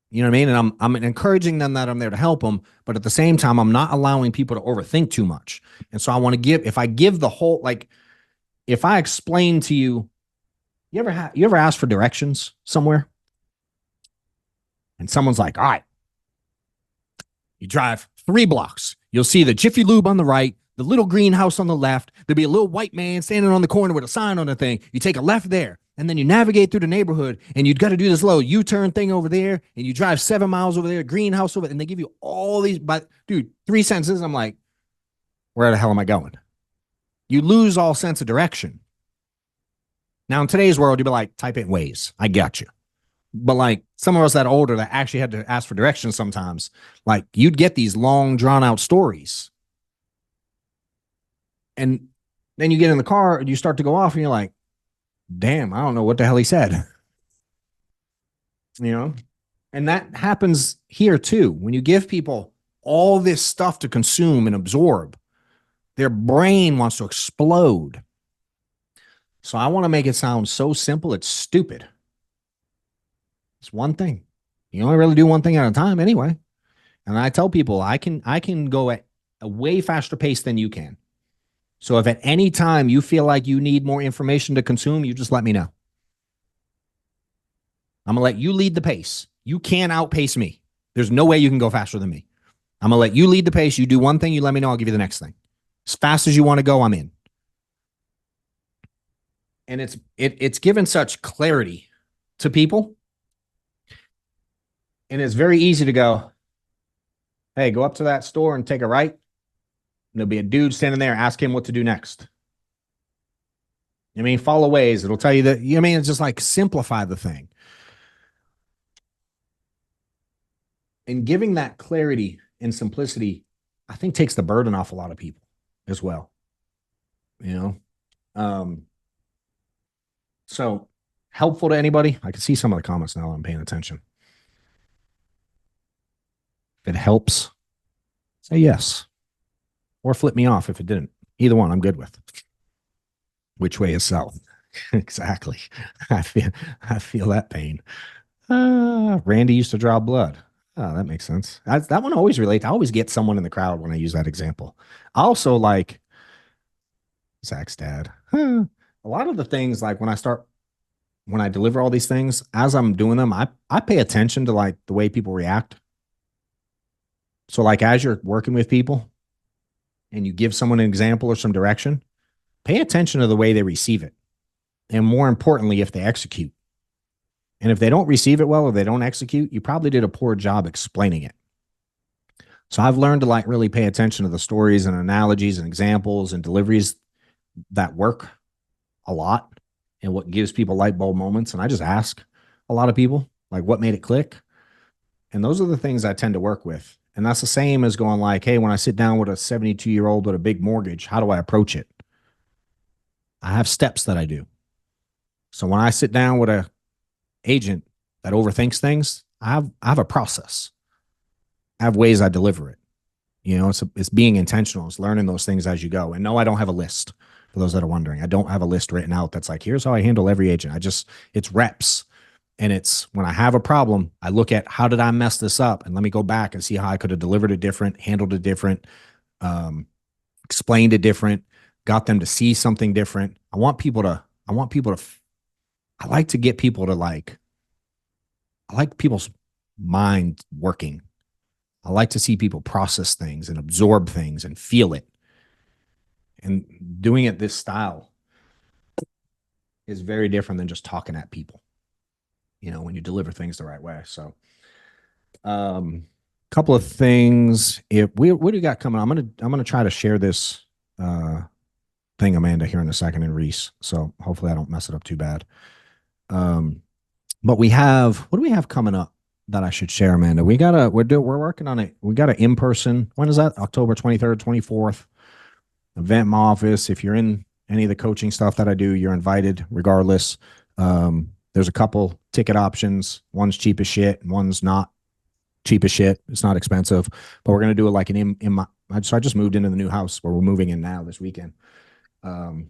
You know what I mean? And I'm encouraging them that I'm there to help them, but at the same time, I'm not allowing people to overthink too much. And so I want to if I give the whole, like, if I explain to you, you ever ask for directions somewhere? And someone's like, all right, you drive 3 blocks. You'll see the Jiffy Lube on the right, the little greenhouse on the left. There'll be a little white man standing on the corner with a sign on the thing. You take a left there, and then you navigate through the neighborhood, and you've got to do this little U-turn thing over there, and you drive 7 miles over there, greenhouse over, and they give you all these, but dude, 3 sentences. I'm like, where the hell am I going? You lose all sense of direction. Now, in today's world, you'd be like, type in Waze. I got you. But like some of us that are older that actually had to ask for directions sometimes, like you'd get these long, drawn out stories. And then you get in the car and you start to go off and you're like, damn, I don't know what the hell he said. And that happens here too. When you give people all this stuff to consume and absorb, their brain wants to explode. So I want to make it sound so simple, it's stupid. It's one thing. You only really do one thing at a time anyway. And I tell people I can go at a way faster pace than you can. So if at any time you feel like you need more information to consume, you just let me know. I'm going to let you lead the pace. You can't outpace me. There's no way you can go faster than me. I'm going to let you lead the pace. You do one thing, you let me know, I'll give you the next thing. As fast as you want to go, I'm in. And it's given such clarity to people. And it's very easy to go, hey, go up to that store and take a right. And there'll be a dude standing there, ask him what to do next. Follow Waze. It'll tell you that, it's just like simplify the thing. And giving that clarity and simplicity, I think takes the burden off a lot of people as well. So helpful to anybody? I can see some of the comments now. I'm paying attention. If it helps, say yes. Or flip me off if it didn't. Either one, I'm good with. Which way is south? Exactly. I feel that pain. Randy used to draw blood. Oh, that makes sense. That one always relates. I always get someone in the crowd when I use that example. I also like Zach's dad. A lot of the things, like when I deliver all these things, as I'm doing them, I pay attention to like the way people react. So like as you're working with people and you give someone an example or some direction, pay attention to the way they receive it. And more importantly, if they execute. And if they don't receive it well or they don't execute, you probably did a poor job explaining it. So I've learned to like really pay attention to the stories and analogies and examples and deliveries that work a lot and what gives people light bulb moments. And I just ask a lot of people, like, what made it click? And those are the things I tend to work with. And that's the same as going like, hey, when I sit down with a 72-year-old with a big mortgage, how do I approach it? I have steps that I do. So when I sit down with a agent that overthinks things, I have a process. I have ways I deliver it. You know, it's being intentional. It's learning those things as you go. And no, I don't have a list. For those that are wondering, I don't have a list written out that's like, here's how I handle every agent. It's reps. And it's when I have a problem, I look at how did I mess this up? And let me go back and see how I could have delivered it different, handled it different, explained it different, got them to see something different. I like to get people to like, I like people's mind working. I like to see people process things and absorb things and feel it. And doing it this style is very different than just talking at people, you know, when you deliver things the right way. So, couple of things. What do you got coming on? I'm gonna try to share this thing, Amanda, here in a second, and Reese. So hopefully I don't mess it up too bad. But what do we have coming up that I should share, Amanda? We're working on it. We got an in-person. When is that? October 23rd, 24th. Event in my office. If you're in any of the coaching stuff that I do, you're invited regardless. There's a couple ticket options. One's cheap as shit, and one's not cheap as shit. It's not expensive, but we're gonna do it like so I just moved into the new house where we're moving in now this weekend. And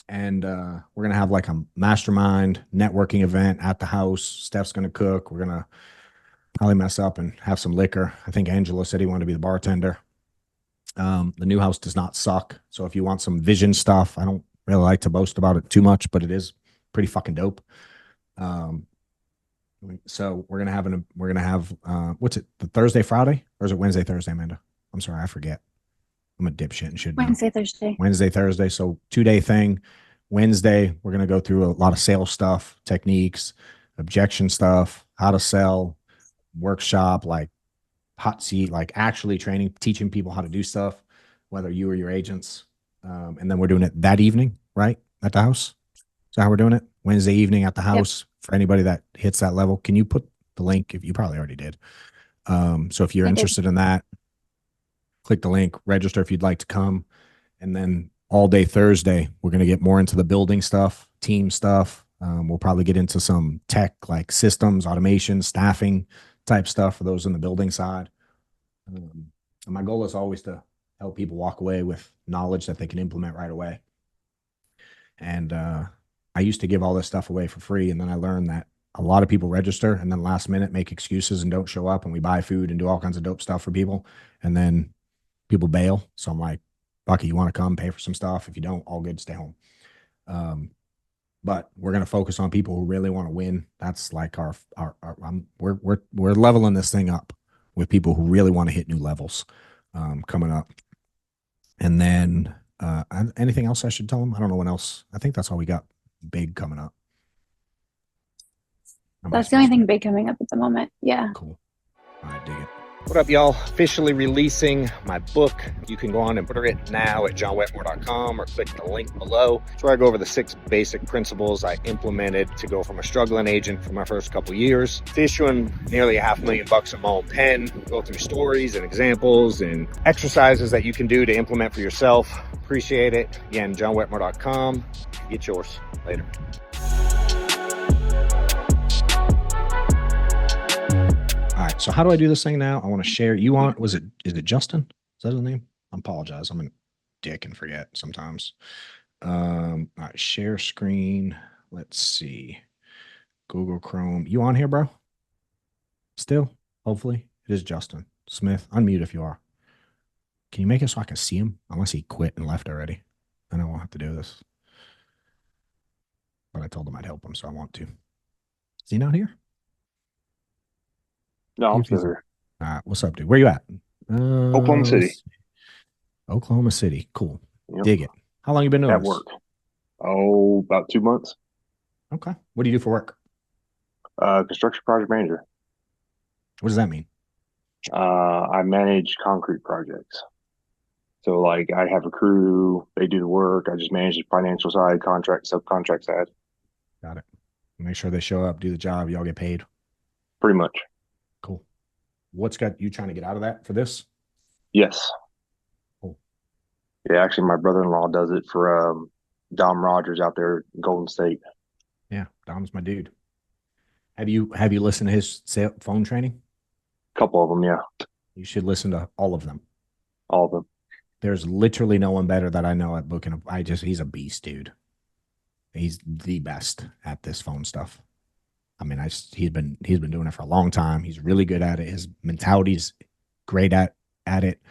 we're gonna have like a mastermind networking event at the house. Steph's gonna cook. We're gonna probably mess up and have some liquor. I think Angelo said he wanted to be the bartender. The new house does not suck. So if you want some vision stuff, I don't really like to boast about it too much, but it is pretty fucking dope. So we're gonna have what's it, the Thursday, Friday, or is it Wednesday, Thursday, Amanda? I'm sorry, I forget. I'm a dipshit and should know. Wednesday, Thursday. So 2-day thing. Wednesday, we're gonna go through a lot of sales stuff, techniques, objection stuff, how to sell, workshop, like hot seat, like actually teaching people how to do stuff, whether you or your agents. And then we're doing it that evening, right? At the house. Is that how we're doing it? Wednesday evening at the house. Yep. For anybody that hits that level. Can you put the link? If you probably already did. So if you're interested in that, click the link, register if you'd like to come. And then all day Thursday, we're going to get more into the building stuff, team stuff. We'll probably get into some tech like systems, automation, staffing type stuff for those in the building side. And my goal is always to help people walk away with knowledge that they can implement right away. And I used to give all this stuff away for free. And then I learned that a lot of people register and then last minute make excuses and don't show up. And we buy food and do all kinds of dope stuff for people. And then people bail. So I'm like, Bucky, you want to come pay for some stuff? If you don't, all good, stay home. But we're going to focus on people who really want to win. That's like we're leveling this thing up with people who really want to hit new levels coming up. And then anything else I should tell them? I don't know what else. I think that's all we got big coming up. That's the only thing big coming up at the moment. Yeah. Cool. I dig it. What up, y'all? Officially releasing my book. You can go on and order it now at johnwetmore.com or click the link below. It's where I go over the 6 basic principles I implemented to go from a struggling agent for my first couple years to issuing nearly $500,000 in my own pen. Go through stories and examples and exercises that you can do to implement for yourself. Appreciate it. Again, johnwetmore.com. Get yours. Later. All right, so how do I do this thing now? I want to share. Is it Justin? Is that his name? I apologize. I'm a dick and forget sometimes. All right, share screen. Let's see. Google Chrome. You on here, bro? Still? Hopefully. It is Justin Smith. Unmute if you are. Can you make it so I can see him? Unless he quit and left already. Then I won't have to do this. But I told him I'd help him, so I want to. Is he not here? No, I'm If still he's- here. All right. What's up, dude? Where you at? Oklahoma City. let's see. Oklahoma City. Cool. Yep. Dig it. How long you been doing At this? work. Oh, about 2 months. Okay. What do you do for work? Construction project manager. What does that mean? I manage concrete projects. So like I have a crew, they do the work. I just manage the financial side, contract, subcontract side. Got it. Make sure they show up, do the job, y'all get paid. Pretty much. Cool. What's got you trying to get out of that for this? Yes. Cool. Yeah, actually my brother-in-law does it for Dom Rogers out there in Golden State. Yeah, Dom's my dude. Have you listened to his phone training? A couple of them, yeah. You should listen to all of them. All of them. There's literally no one better that I know at booking. He's a beast, dude. He's the best at this phone stuff. I mean, he's been doing it for a long time. He's really good at it. His mentality's great at it.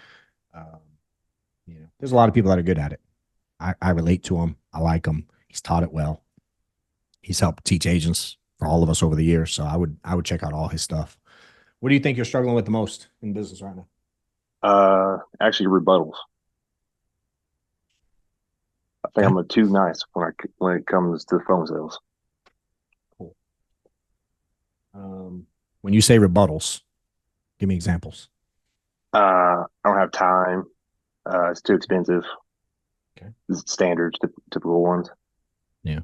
There's a lot of people that are good at it. I relate to him. I like him. He's taught it well. He's helped teach agents for all of us over the years. So I would check out all his stuff. What do you think you're struggling with the most in business right now? Actually rebuttals. I think I'm too nice when it comes to phone sales. Cool. When you say rebuttals, give me examples. I don't have time. It's too expensive. Okay. Standards, typical ones. Yeah.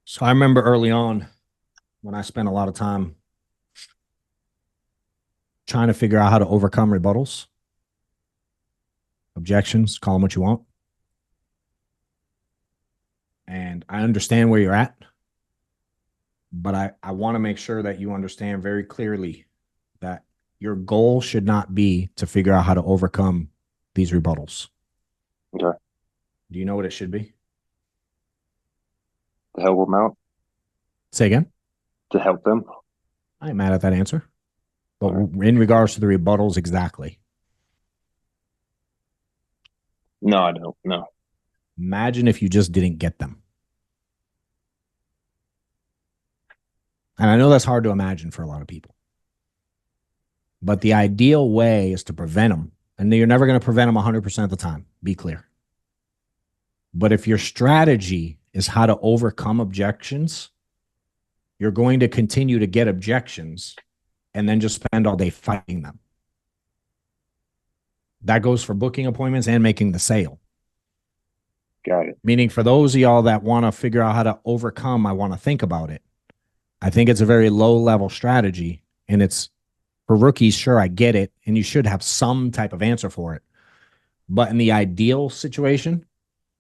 So I remember early on when I spent a lot of time trying to figure out how to overcome rebuttals, objections, call them what you want. And I understand where you're at, but I want to make sure that you understand very clearly that your goal should not be to figure out how to overcome these rebuttals. Okay. Do you know what it should be? To help them out. Say again? To help them. I ain't mad at that answer. But in regards to the rebuttals, exactly. No, I don't. No. Imagine if you just didn't get them. And I know that's hard to imagine for a lot of people. But the ideal way is to prevent them. And you're never going to prevent them 100% of the time. Be clear. But if your strategy is how to overcome objections, you're going to continue to get objections and then just spend all day fighting them. That goes for booking appointments and making the sale. Got it. Meaning for those of y'all that want to figure out how to overcome, I want to think about it. I think it's a very low level strategy, and it's for rookies. Sure, I get it. And you should have some type of answer for it. But in the ideal situation,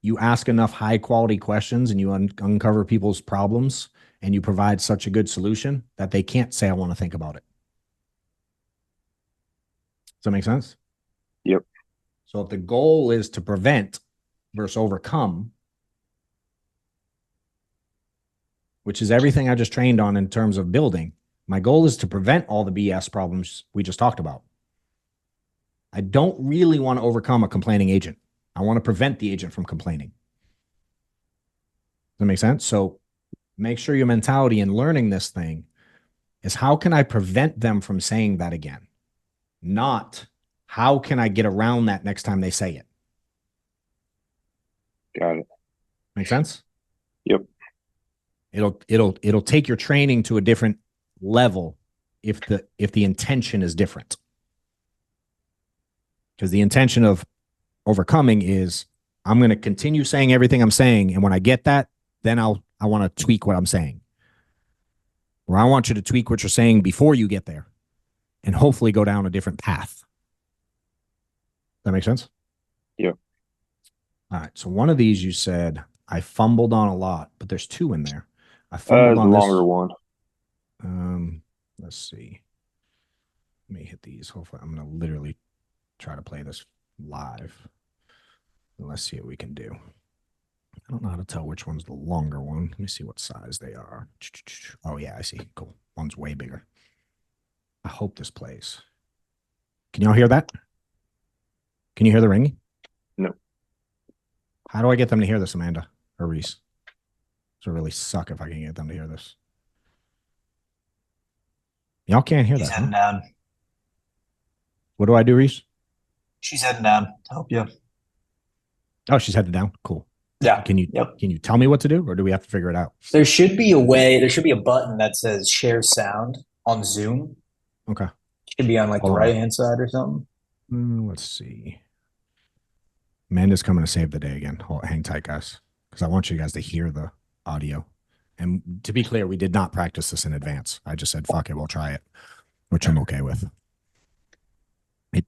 you ask enough high quality questions and you uncover people's problems and you provide such a good solution that they can't say, I want to think about it. Does that make sense? Yep. So if the goal is to prevent versus overcome, which is everything I just trained on in terms of building, my goal is to prevent all the BS problems we just talked about. I don't really want to overcome a complaining agent. I want to prevent the agent from complaining. Does that make sense? So make sure your mentality in learning this thing is how can I prevent them from saying that again? Not how can I get around that next time they say it? Got it. Make sense? Yep. It'll take your training to a different level if the intention is different. Because the intention of overcoming is I'm going to continue saying everything I'm saying, and when I get that, then I want to tweak what I'm saying. Or I want you to tweak what you're saying before you get there and hopefully go down a different path. That make sense? Yep. All right. So one of these you said I fumbled on a lot, but there's two in there. I The fumbled on longer this. one. Let's see. Let me hit these. Hopefully, I'm going to literally try to play this live. Let's see what we can do. I don't know how to tell which one's the longer one. Let me see what size they are. Oh, yeah, I see. Cool. One's way bigger. I hope this plays. Can y'all hear that? Can you hear the ringing? No. How do I get them to hear this, Amanda or Reese? This would really suck if I can get them to hear this. Y'all can't hear She's that, heading huh? down. What do I do, Reese? She's heading down to help you. Oh, she's headed down. Cool. Yeah. Can you Yep. can you tell me what to do, or do we have to figure it out? There should be a way. There should be a button that says share sound on Zoom. Okay. Should be on like the Hold on. right hand side or something. Let's see. Amanda's coming to save the day again. Hang tight, guys, because I want you guys to hear the audio. And to be clear, we did not practice this in advance. I just said, fuck it, we'll try it, which I'm okay with.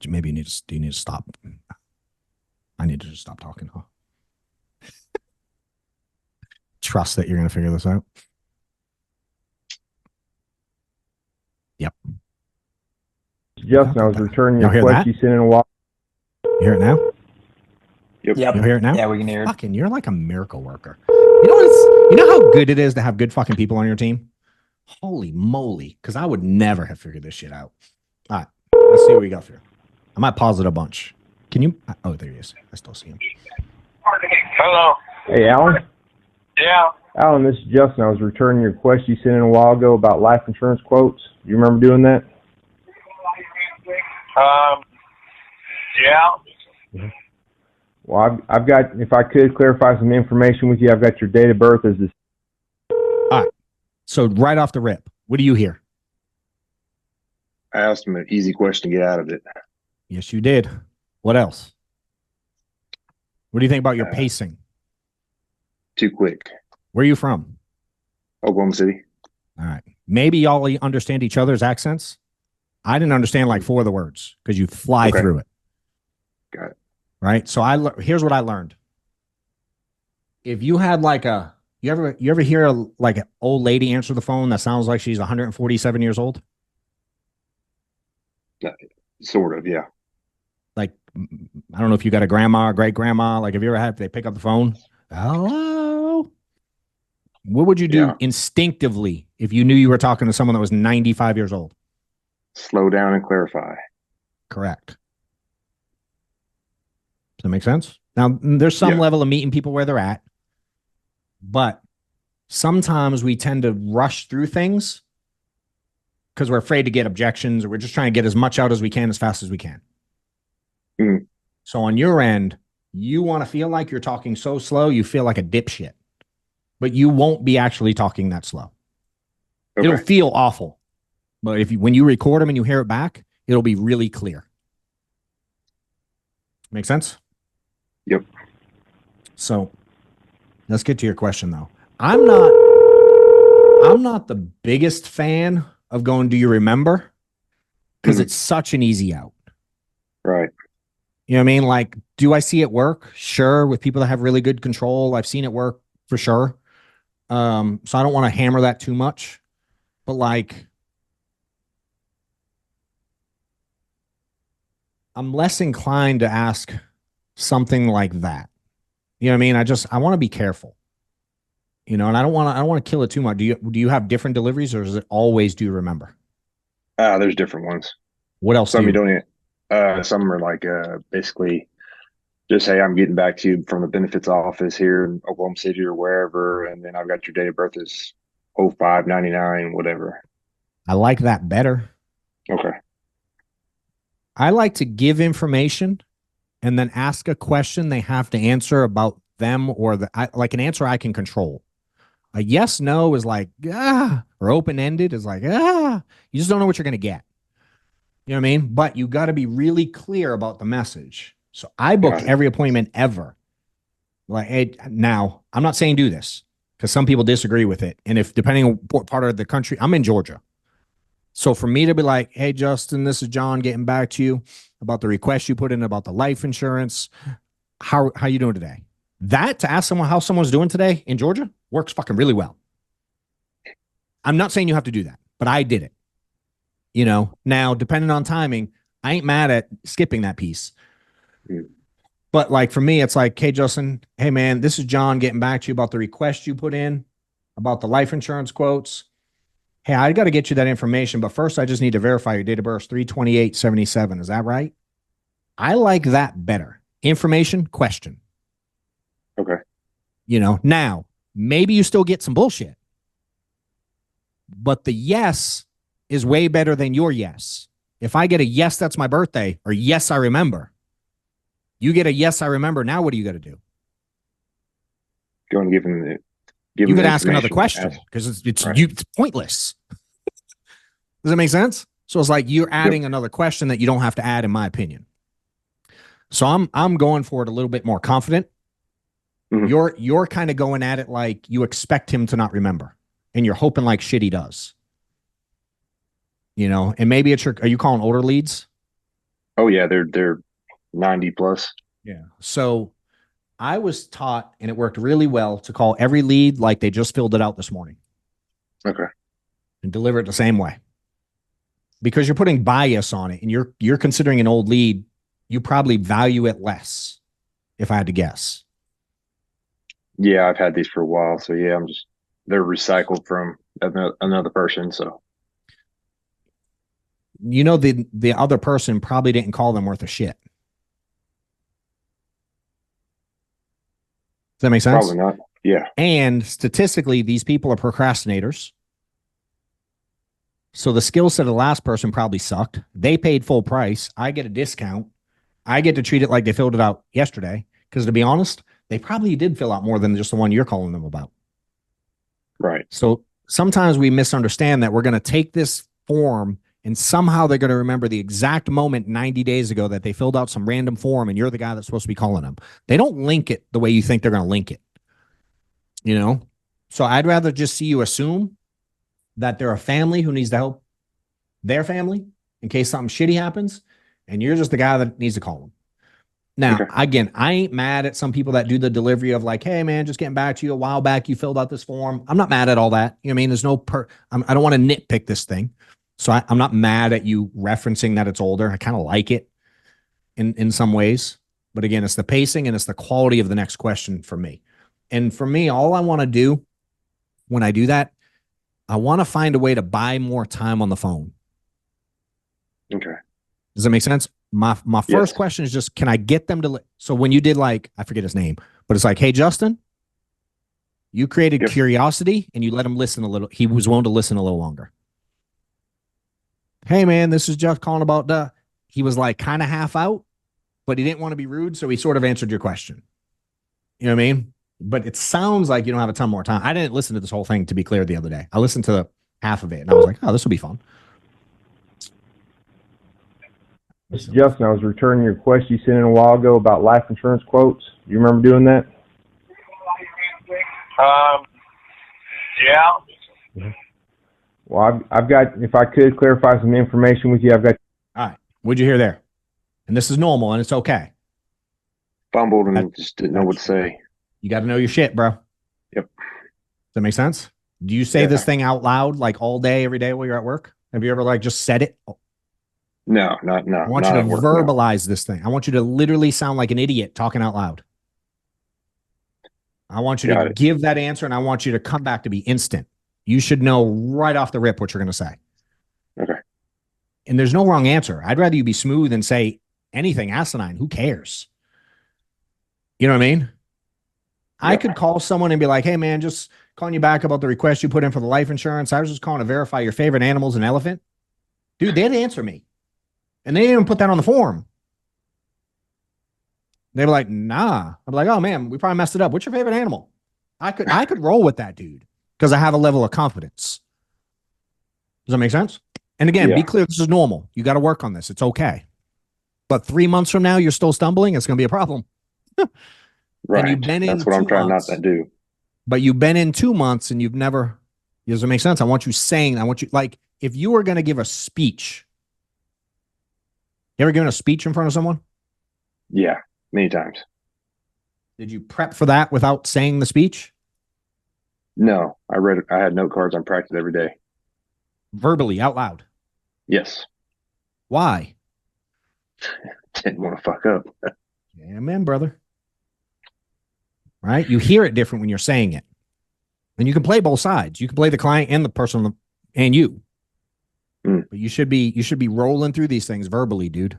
Maybe you need to stop. I need to just stop talking, huh? Trust that you're going to figure this out. Yep. Justin, I was returning Y'all your hear question you sent in a while. You hear it now? Yep. You hear it now? Yeah, we can hear it. Fucking, you're like a miracle worker. You know how good it is to have good fucking people on your team? Holy moly. Because I would never have figured this shit out. All right. Let's see what we got here. I might pause it a bunch. Can you? Oh, there he is. I still see him. Hello. Hey, Alan. Yeah. Alan, this is Justin. I was returning your question you sent in a while ago about life insurance quotes. Do you remember doing that? Yeah. Well, I've got, if I could clarify some information with you, I've got your date of birth as this. All right. So right off the rip, what do you hear? I asked him an easy question to get out of it. Yes, you did. What else? What do you think about your pacing? Too quick. Where are you from? Oklahoma City. All right. Maybe y'all understand each other's accents. I didn't understand like 4 of the words because you fly through it. Got it. Right. So here's what I learned. If you had like you ever hear like an old lady answer the phone that sounds like she's 147 years old? Sort of, yeah. Like, I don't know if you got a grandma or great grandma. Like, have you ever had, they pick up the phone? Hello. What would you do instinctively if you knew you were talking to someone that was 95 years old? Slow down and clarify. Correct. Does that make sense? Now, there's some level of meeting people where they're at, but sometimes we tend to rush through things because we're afraid to get objections, or we're just trying to get as much out as we can as fast as we can. Mm. So on your end, you want to feel like you're talking so slow, you feel like a dipshit, but you won't be actually talking that slow. Okay. It'll feel awful, but when you record them and you hear it back, it'll be really clear. Make sense? Yep. So let's get to your question though. I'm not the biggest fan of going, do you remember? Because it's such an easy out. Right. You know what I mean? Like, do I see it work? Sure. With people that have really good control, I've seen it work for sure. So I don't want to hammer that too much, but like, I'm less inclined to ask something like that. You know what I mean? I want to be careful, you know, and I don't want to kill it too much. Do you have different deliveries, or is it always, do you remember? There's different ones. What else? Some you don't, some are like, basically just, hey, I'm getting back to you from the benefits office here in Oklahoma City or wherever. And then I've got your date of birth is 0599, whatever. I like that better. Okay. I like to give information and then ask a question they have to answer about them, or like an answer I can control. A yes, no is like, or open-ended is like, you just don't know what you're going to get. You know what I mean? But you got to be really clear about the message. So I book every appointment ever. Like, hey, now I'm not saying do this because some people disagree with it. And if, depending on what part of the country, I'm in Georgia. So for me to be like, hey, Justin, this is John getting back to you about the request you put in about the life insurance. How you doing today? That, to ask someone how someone's doing today in Georgia, works fucking really well. I'm not saying you have to do that, but I did it. You know, now, depending on timing, I ain't mad at skipping that piece. But like for me, it's like, hey, Justin, hey, man, this is John getting back to you about the request you put in about the life insurance quotes. Hey, I got to get you that information, but first I just need to verify your date of birth, 3/28/77. Is that right? I like that better. Information, question. Okay. Now, maybe you still get some bullshit, but the yes is way better than your yes. If I get a yes, that's my birthday, or yes, I remember. You get a yes, I remember. Now what do you got to do? Go and give him the. You could ask another question because it's pointless. Does that make sense? So it's like you're adding another question that you don't have to add, in my opinion. So I'm going for it a little bit more confident. Mhm. You're kind of going at it like you expect him to not remember, and you're hoping like shit he does. And maybe it's are you calling older leads? Oh yeah, they're 90 plus. Yeah. So I was taught, and it worked really well, to call every lead like they just filled it out this morning. Okay. And deliver it the same way. Because you're putting bias on it, and you're considering an old lead, you probably value it less, if I had to guess. Yeah, I've had these for a while, so yeah, they're recycled from another person, so. The other person probably didn't call them worth a shit. Does that make sense? Probably not. Yeah. And statistically, these people are procrastinators. So the skill set of the last person probably sucked. They paid full price. I get a discount. I get to treat it like they filled it out yesterday. Because to be honest, they probably did fill out more than just the one you're calling them about. Right. So sometimes we misunderstand that we're going to take this form and somehow they're going to remember the exact moment 90 days ago that they filled out some random form and you're the guy that's supposed to be calling them. They don't link it the way you think they're going to link it. So I'd rather just see you assume that they're a family who needs to help their family in case something shitty happens, and you're just the guy that needs to call them. Now, Again, I ain't mad at some people that do the delivery of like, hey, man, just getting back to you. A while back, you filled out this form. I'm not mad at all that. You know what I mean? There's no I don't want to nitpick this thing. So I'm not mad at you referencing that it's older. I kind of like it in some ways. But again, it's the pacing and it's the quality of the next question for me. And for me, all I want to do when I do that, I want to find a way to buy more time on the phone. Okay. Does that make sense? My first question is just, can I get them to? So when you did I forget his name, but it's like, hey, Justin, you created curiosity and you let him listen a little. He was willing to listen a little longer. Hey, man, this is Jeff calling about he was like kind of half out, but he didn't want to be rude. So he sort of answered your question. You know what I mean? But it sounds like you don't have a ton more time. I didn't listen to this whole thing, to be clear, the other day. I listened to half of it and I was like, oh, this will be fun. Justin, I was returning your question you sent in a while ago about life insurance quotes. You remember doing that? Yeah. Well, I've got, if I could clarify some information with you, I've got. All right. What'd you hear there? And this is normal and it's okay. Fumbled and just didn't know what to say. You got to know your shit, bro. Yep. Does that make sense? Do you say this thing out loud like all day, every day while you're at work? Have you ever just said it? No. I want you to verbalize this thing. I want you to literally sound like an idiot talking out loud. I want you to give that answer and I want you to come back to be instant. You should know right off the rip what you're going to say. Okay. And there's no wrong answer. I'd rather you be smooth and say anything asinine. Who cares? You know what I mean? I could call someone and be like, hey, man, just calling you back about the request you put in for the life insurance. I was just calling to verify your favorite animal's an elephant. Dude, they'd answer me. And they didn't even put that on the form. They were like, nah. I'm like, oh, man, we probably messed it up. What's your favorite animal? I could roll with that, dude, because I have a level of confidence. Does that make sense? And again, be clear, this is normal. You got to work on this. It's okay. But 3 months from now, you're still stumbling. It's going to be a problem. Right. And you've been That's in what I'm 2 trying months, not to do. But you've been in 2 months and you've never, does it make sense? I want you saying, if you were going to give a speech, you ever given a speech in front of someone? Yeah, many times. Did you prep for that without saying the speech? No, I had note cards on practice every day. Verbally, out loud? Yes. Why? Didn't want to fuck up. Yeah, Amen, brother. Right? You hear it different when you're saying it. And you can play both sides. You can play the client and the person and you. But you should be rolling through these things verbally, dude.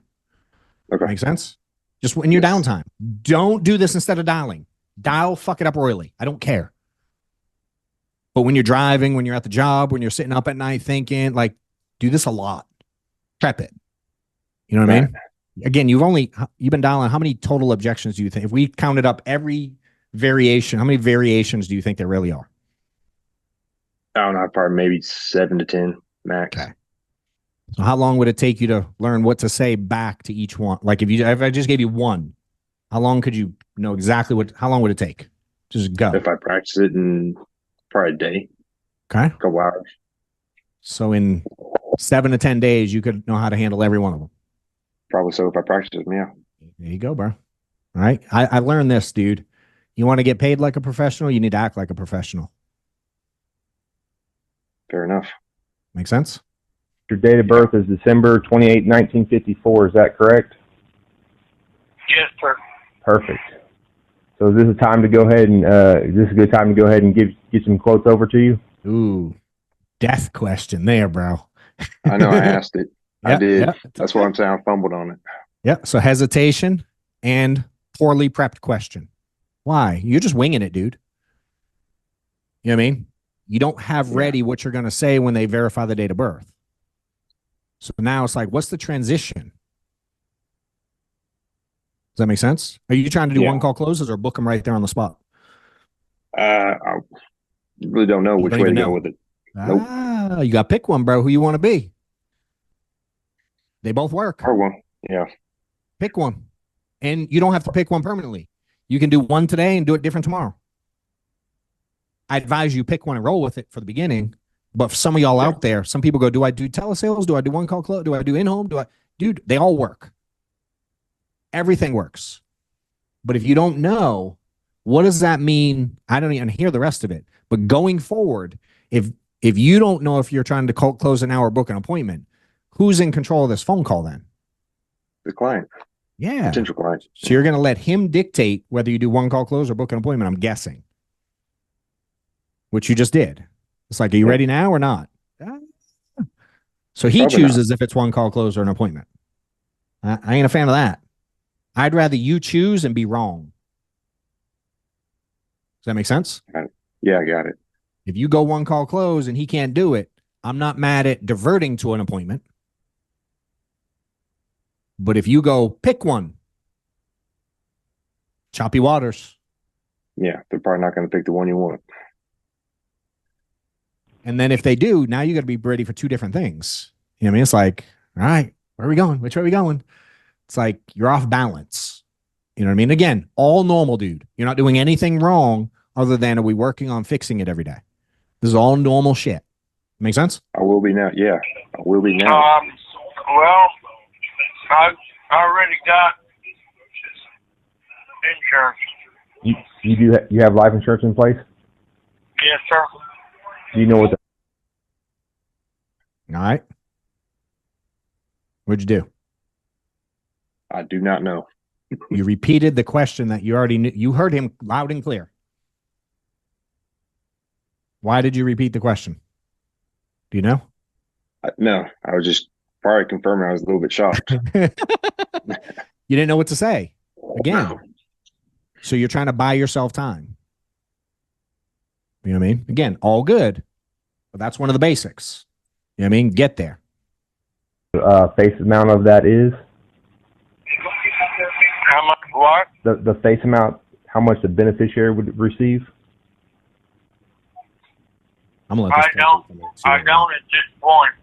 Okay. Make sense? Just in your downtime. Don't do this instead of dialing. Dial, fuck it up royally. I don't care. But when you're driving, when you're at the job, when you're sitting up at night thinking, like, do this a lot. Prep it. You know what I mean? Again, you've been dialing. How many total objections do you think? If we counted up every variation, how many variations do you think there really are? I don't know, probably maybe 7 to 10 max. Okay. So how long would it take you to learn what to say back to each one? Like if I just gave you one, how long could you know exactly how long would it take? Just go. If I practice it in probably a day. Okay. A couple hours. So in 7 to 10 days, you could know how to handle every one of them. Probably so if I practice them, yeah. There you go, bro. All right. I learned this, dude. You want to get paid like a professional, you need to act like a professional. Fair enough. Make sense? Your date of birth is December 28, 1954. Is that correct? Yes, sir. Perfect. So is this a time to go ahead and is this a good time to go ahead and get some quotes over to you? Ooh, death question there, bro. I know I asked it. I did. Yeah. That's why I'm saying I fumbled on it. Yeah. So hesitation and poorly prepped question. Why? You're just winging it, dude. You know what I mean? You don't have ready what you're going to say when they verify the date of birth. So now it's like, what's the transition? Does that make sense? Are you trying to do one call closes or book them right there on the spot? I really don't know which way to go with it. Nope. You got to pick one, bro. Who you want to be? They both work. Hard one. Yeah. Pick one. And you don't have to pick one permanently. You can do one today and do it different tomorrow. I advise you pick one and roll with it for the beginning. But for some of y'all out there, some people go, do I do telesales? Do I do one call close? Do I do in-home? Dude, they all work. Everything works. But if you don't know, what does that mean? I don't even hear the rest of it. But going forward, if you don't know if you're trying to close an hour or book an appointment, who's in control of this phone call then? The client. Yeah. Potential client. So you're going to let him dictate whether you do one call close or book an appointment, I'm guessing. Which you just did. It's like, are you ready now or not? So he chooses if it's one call close or an appointment. I ain't a fan of that. I'd rather you choose and be wrong. Does that make sense? Yeah, I got it. If you go one call close and he can't do it, I'm not mad at diverting to an appointment. But if you go pick one, choppy waters. Yeah, they're probably not going to pick the one you want. And then if they do, now you got to be ready for two different things. You know what I mean? It's like, all right, where are we going? Which way are we going? It's like you're off balance. You know what I mean? Again, all normal, dude. You're not doing anything wrong other than are we working on fixing it every day? This is all normal shit. Make sense? I will be now. Yeah, I will be now. Well, I already got insurance. You have life insurance in place? Yes, sir. Do you know what All right. What'd you do? I do not know. You repeated the question that you already knew. You heard him loud and clear. Why did you repeat the question? Do you know? No, I was just probably confirming I was a little bit shocked. You didn't know what to say. Again. So you're trying to buy yourself time. You know what I mean? Again, all good. But that's one of the basics. You know what I mean? Get there. face amount of that is? How much what? The face amount, how much the beneficiary would receive? I'm gonna I don't at this point.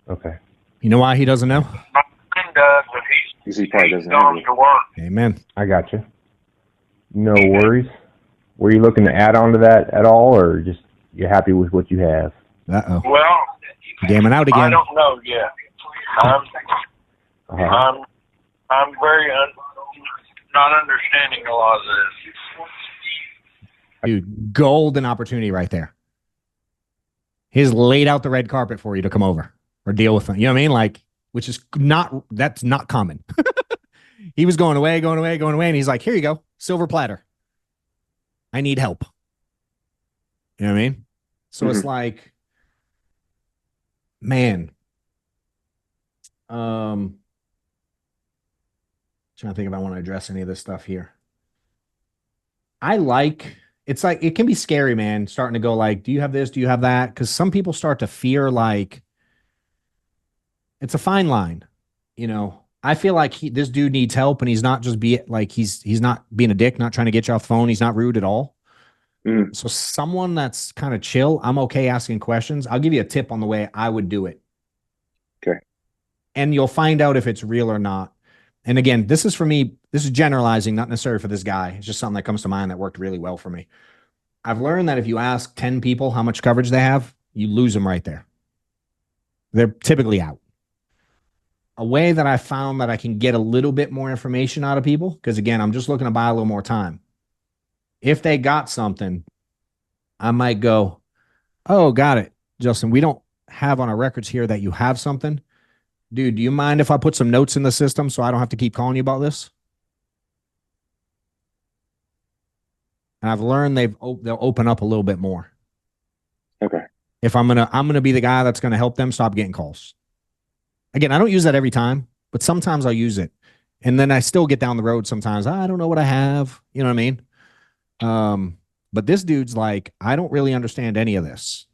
Okay. You know why he doesn't know? My friend does, but He probably doesn't he's have going it. to work. Amen. I got you. No worries. Were you looking to add on to that at all, or just you're happy with what you have? Uh-oh. Well, Gaming out I again. don't know yet. I'm very not understanding a lot of this. Dude, golden opportunity right there. He's laid out the red carpet for you to come over or deal with them. You know what I mean? Like, which is that's not common. He was going away, going away, going away. And he's like, here you go, silver platter. I need help. You know what I mean? So it's like, man, trying to think if I want to address any of this stuff here. It's like, it can be scary, man, starting to go like, do you have this? Do you have that? Because some people start to fear like, it's a fine line. You know, I feel like this dude needs help, and he's not just he's not being a dick, not trying to get you off the phone. He's not rude at all. So someone that's kind of chill, I'm okay asking questions. I'll give you a tip on the way I would do it. Okay. And you'll find out if it's real or not. And again, this is for me, this is generalizing, not necessarily for this guy. It's just something that comes to mind that worked really well for me. I've learned that if you ask 10 people how much coverage they have, you lose them right there. They're typically out. A way that I found that I can get a little bit more information out of people, because again, I'm just looking to buy a little more time. If they got something, I might go, oh, got it, Justin. We don't have on our records here that you have something. Dude, do you mind if I put some notes in the system so I don't have to keep calling you about this? And I've learned they'll open up a little bit more. Okay. If I'm gonna be the guy that's gonna help them stop getting calls. Again, I don't use that every time, but sometimes I'll use it. And then I still get down the road sometimes. I don't know what I have. You know what I mean? But this dude's like, I don't really understand any of this.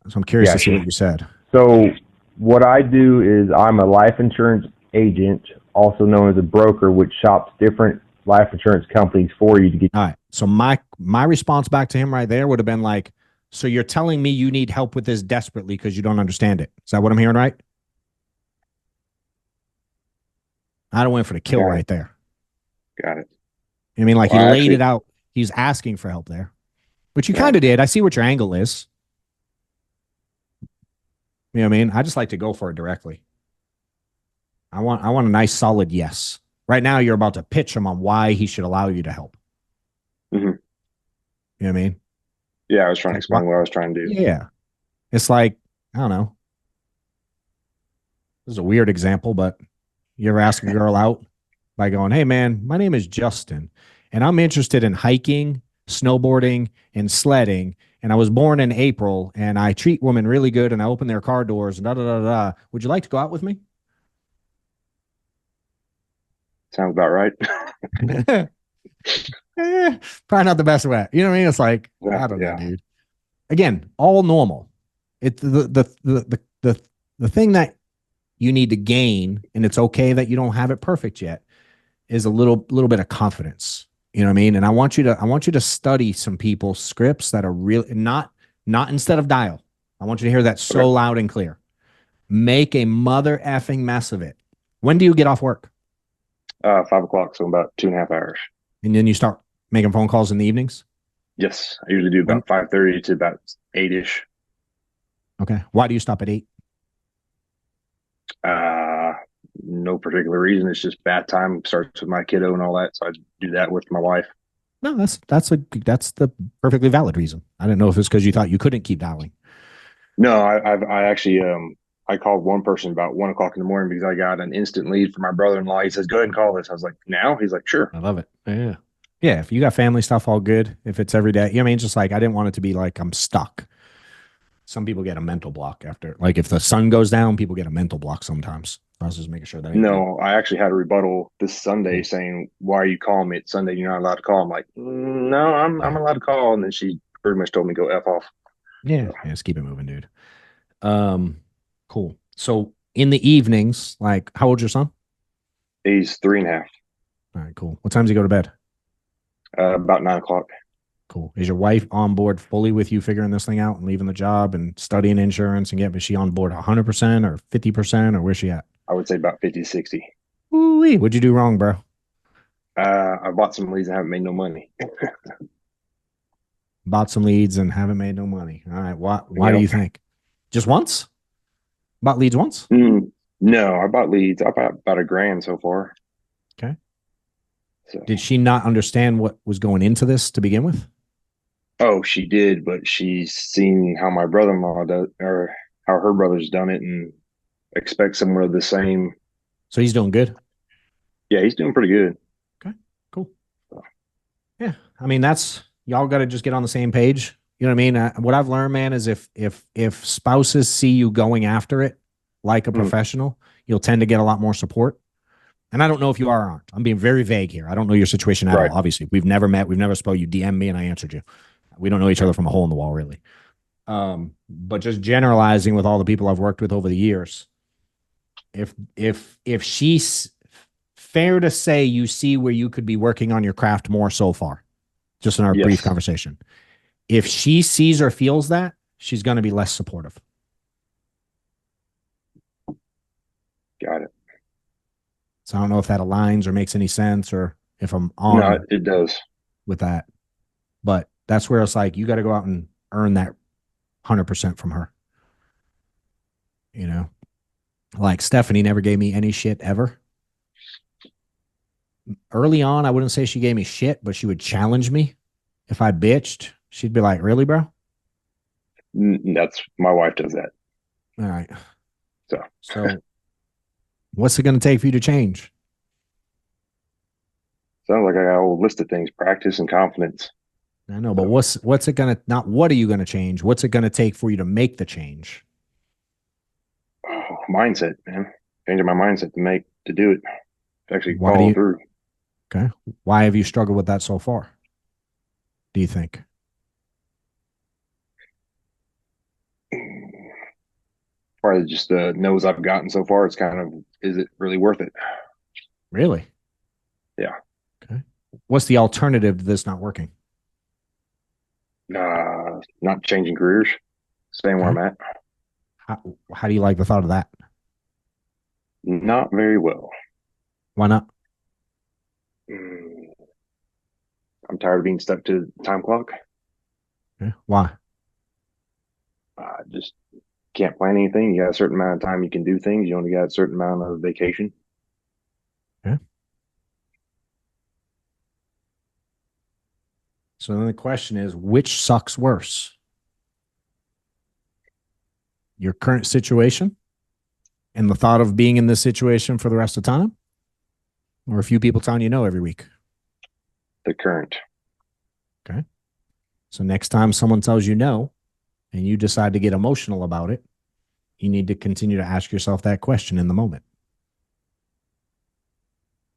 So I'm curious to see what you said. So what I do is I'm a life insurance agent, also known as a broker, which shops different life insurance companies for you to get. All right. So my response back to him right there would have been like, so you're telling me you need help with this desperately because you don't understand it. Is that what I'm hearing right? I'd have went for the kill right there. Got it. I mean, like, he laid it out. He's asking for help there, which you kind of did. I see what your angle is. You know what I mean? I just like to go for it directly. I want a nice solid yes. Right now, you're about to pitch him on why he should allow you to help. You know what I mean? Yeah, I was trying to explain what I was trying to do. Yeah. It's like, I don't know. This is a weird example, but you ever ask a girl out by going, hey, man, my name is Justin, and I'm interested in hiking, snowboarding, and sledding. And I was born in April, and I treat women really good, and I open their car doors, and da-da-da-da. Would you like to go out with me? Sounds about right. Probably not the best way. You know what I mean? It's like, I don't know, dude. Again, all normal. It's the thing that you need to gain, and it's okay that you don't have it perfect yet, is a little bit of confidence. You know what I mean? And I want you to study some people's scripts that are real, not instead of dial. I want you to hear that so loud and clear. Make a mother effing mess of it. When do you get off work? 5 o'clock, so about 2.5 hours. And then you start making phone calls in the evenings? Yes, I usually do about 5:30 to about 8-ish. Okay. Why do you stop at 8? No particular reason. It's just bath time starts with my kiddo and all that, so I do that with my wife. No, that's the perfectly valid reason. I didn't know if it's because you thought you couldn't keep dialing. No, I actually I called one person about 1 o'clock in the morning because I got an instant lead from my brother-in-law. He says, go ahead and call this. I was like, now? He's like, sure. I love it. Yeah. Yeah. If you got family stuff, all good. If it's every day, you know what I mean? It's just like, I didn't want it to be like I'm stuck. Some people get a mental block after, like, if the sun goes down, people get a mental block sometimes. I was just making sure that. No, I actually had a rebuttal this Sunday saying, why are you calling me? It's Sunday. You're not allowed to call. I'm like, no, I'm allowed to call. And then she pretty much told me go F off. Yeah. Yeah. Let's keep it moving, dude. Cool. So in the evenings, like, how old's your son? He's 3.5. All right, cool. What time does he go to bed? About 9 o'clock. Cool. Is your wife on board fully with you figuring this thing out and leaving the job and studying insurance and is she on board 100% or 50% or where's she at? I would say about 50 to 60. Ooh-wee. What'd you do wrong, bro? I bought some leads and haven't made no money. Bought some leads and haven't made no money. All right. Why do you think? Just once? Bought leads once? No, I bought leads. I bought about $1,000 so far. Okay. So. Did she not understand what was going into this to begin with? Oh, she did, but she's seen how my brother-in-law does, or how her brother's done it, and expects somewhere the same. So he's doing good? Yeah, he's doing pretty good. Okay, cool. Yeah, I mean that's y'all got to just get on the same page. You know what I mean? What I've learned, man, is if spouses see you going after it like a professional, you'll tend to get a lot more support. And I don't know if you are or aren't. I'm being very vague here. I don't know your situation at Right. all. Obviously, we've never met. We've never spoke. You DM me and I answered you. We don't know each other from a hole in the wall, really. But just generalizing with all the people I've worked with over the years, if she's fair to say you see where you could be working on your craft more so far, just in our brief conversation. If she sees or feels that, she's going to be less supportive. Got it. So I don't know if that aligns or makes any sense or if I'm on No, it does. with that. But that's where it's like you got to go out and earn that 100% from her. You know, like Stephanie never gave me any shit ever. Early on, I wouldn't say she gave me shit, but she would challenge me. If I bitched, she'd be like, "Really, bro?" That's my wife does that. All right. So what's it going to take for you to change? sounds like I got a whole list of things: practice and confidence. I know, but what's it going to, not what are you going to change? What's it going to take for you to make the change? Oh, mindset, man. Changing my mindset to do it. To actually follow through. Okay. Why have you struggled with that so far? Do you think? Probably just the no's I've gotten so far. It's kind of, is it really worth it? Really? Yeah. Okay. What's the alternative to this not working? Not changing careers, staying where I'm at. How do you like the thought of that? Not very well. Why not? I'm tired of being stuck to the time clock. Okay. Why? Just can't plan anything. You got a certain amount of time you can do things. You only got a certain amount of vacation. Okay. So then the question is, which sucks worse? Your current situation and the thought of being in this situation for the rest of the time? Or a few people telling you no every week? The current. Okay. So next time someone tells you no and you decide to get emotional about it, you need to continue to ask yourself that question in the moment.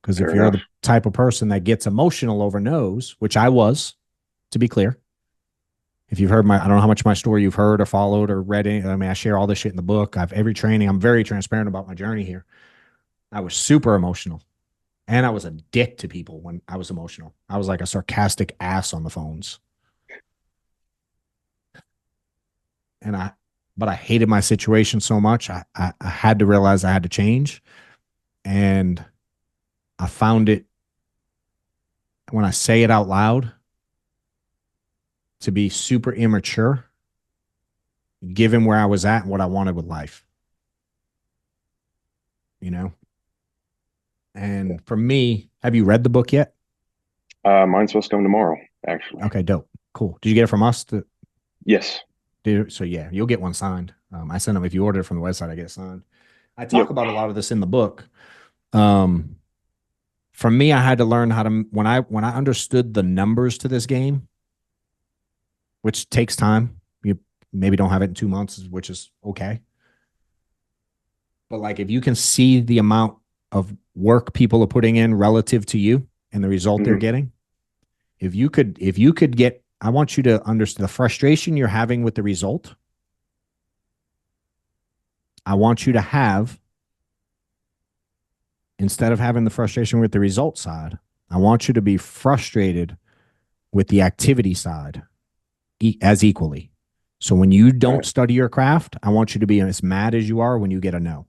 Because if you're the type of person that gets emotional over no's, which I was, to be clear, if you've heard I don't know how much of my story you've heard or followed or read it. I mean, I share all this shit in the book. I've every training. I'm very transparent about my journey here. I was super emotional and I was a dick to people when I was emotional. I was like a sarcastic ass on the phones. But I hated my situation so much. I had to realize I had to change. And I found it, when I say it out loud, to be super immature, given where I was at and what I wanted with life. You know? And for me, have you read the book yet? Mine's supposed to come tomorrow, actually. Okay, dope. Cool. Did you get it from us? Yes. So yeah, you'll get one signed. I send them, if you order it from the website, I get it signed. I talk about a lot of this in the book. For me, I had to learn how to, when I understood the numbers to this game, which takes time. You maybe don't have it in 2 months, which is okay. But like, if you can see the amount of work people are putting in relative to you and the result they're getting, if you could get, I want you to understand the frustration you're having with the result. I want you to have, instead of having the frustration with the result side, I want you to be frustrated with the activity side as equally. So when you don't study your craft, I want you to be as mad as you are when you get a no.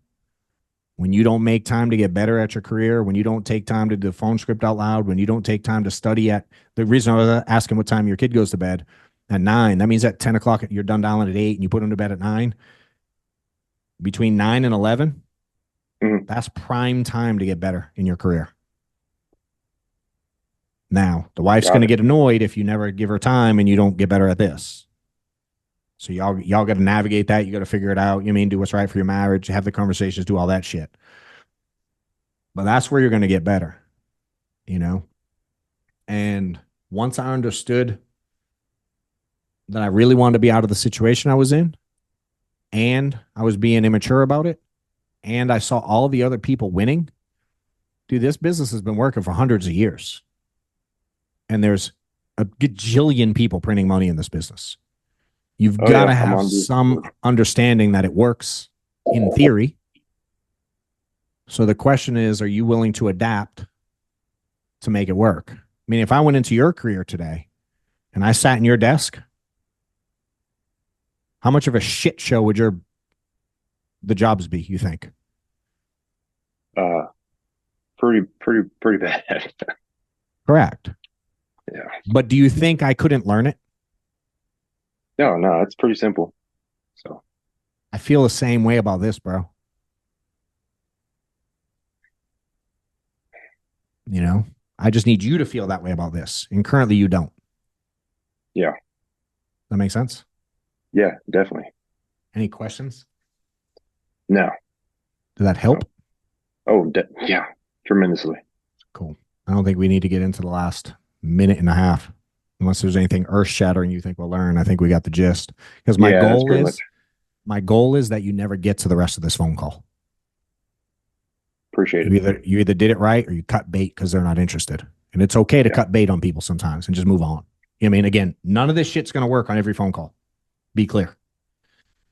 When you don't make time to get better at your career, when you don't take time to do the phone script out loud, when you don't take time to study at, the reason I was asking what time your kid goes to bed, at 9, that means at 10 o'clock, you're done dialing at 8 and you put them to bed at 9. Between 9 and 11, that's prime time to get better in your career. Now, the wife's going to get annoyed if you never give her time and you don't get better at this. So y'all got to navigate that. You got to figure it out. You mean, do what's right for your marriage, have the conversations, do all that shit. But that's where you're going to get better, you know? And once I understood that I really wanted to be out of the situation I was in, and I was being immature about it, and I saw all the other people winning, dude, this business has been working for hundreds of years. And there's a gajillion people printing money in this business. You've got to have some understanding that it works in theory. So the question is, are you willing to adapt to make it work? I mean, if I went into your career today and I sat in your desk, how much of a shit show would the jobs be, you think? Pretty bad. Correct. Yeah. But do you think I couldn't learn it? No, it's pretty simple. So I feel the same way about this, bro. You know, I just need you to feel that way about this. And currently you don't. Yeah. That make sense? Yeah, definitely. Any questions? No. Did that help? Oh, yeah, tremendously. Cool. I don't think we need to get into the last minute and a half unless there's anything earth shattering you think we'll learn. I think we got the gist. Because my goal is that you never get to the rest of this phone call. Appreciate it. You either did it right or you cut bait because they're not interested. And it's okay to cut bait on people sometimes and just move on. You know what I mean? Again, none of this shit's going to work on every phone call. Be clear.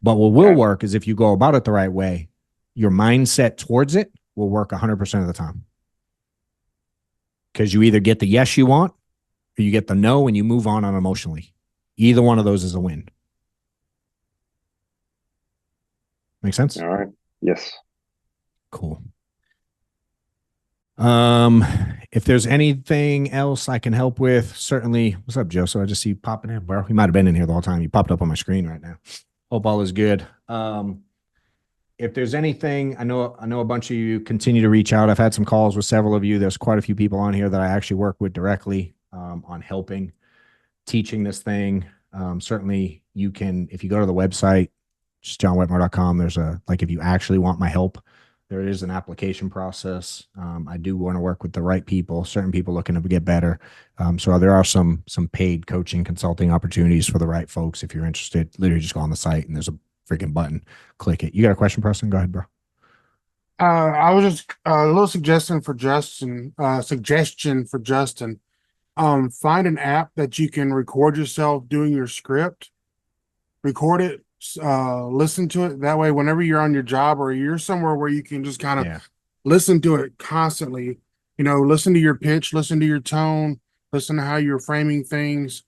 But what will work is if you go about it the right way, your mindset towards it will work 100% of the time. Because you either get the yes you want or you get the no and you move on unemotionally. Either one of those is a win. Make sense? All right. Yes. Cool. If there's anything else I can help with, certainly. What's up, Joe? So I just see you popping in, bro. He might have been in here the whole time. You popped up on my screen right now. Hope all is good. If there's anything, I know a bunch of you continue to reach out. I've had some calls with several of you. There's quite a few people on here that I actually work with directly on helping, teaching this thing. Certainly you can, if you go to the website, just johnwetmore.com, there's if you actually want my help, there is an application process. I do want to work with the right people, certain people looking to get better. So there are some paid coaching consulting opportunities for the right folks. If you're interested, literally just go on the site and there's a freaking button, click it. You got a question, Preston? Go ahead, bro. I was just a little suggestion for Justin. Find an app that you can record yourself doing your script, record it, listen to it. That way, whenever you're on your job or you're somewhere where you can just kind of listen to it constantly, listen to your pitch, listen to your tone, listen to how you're framing things.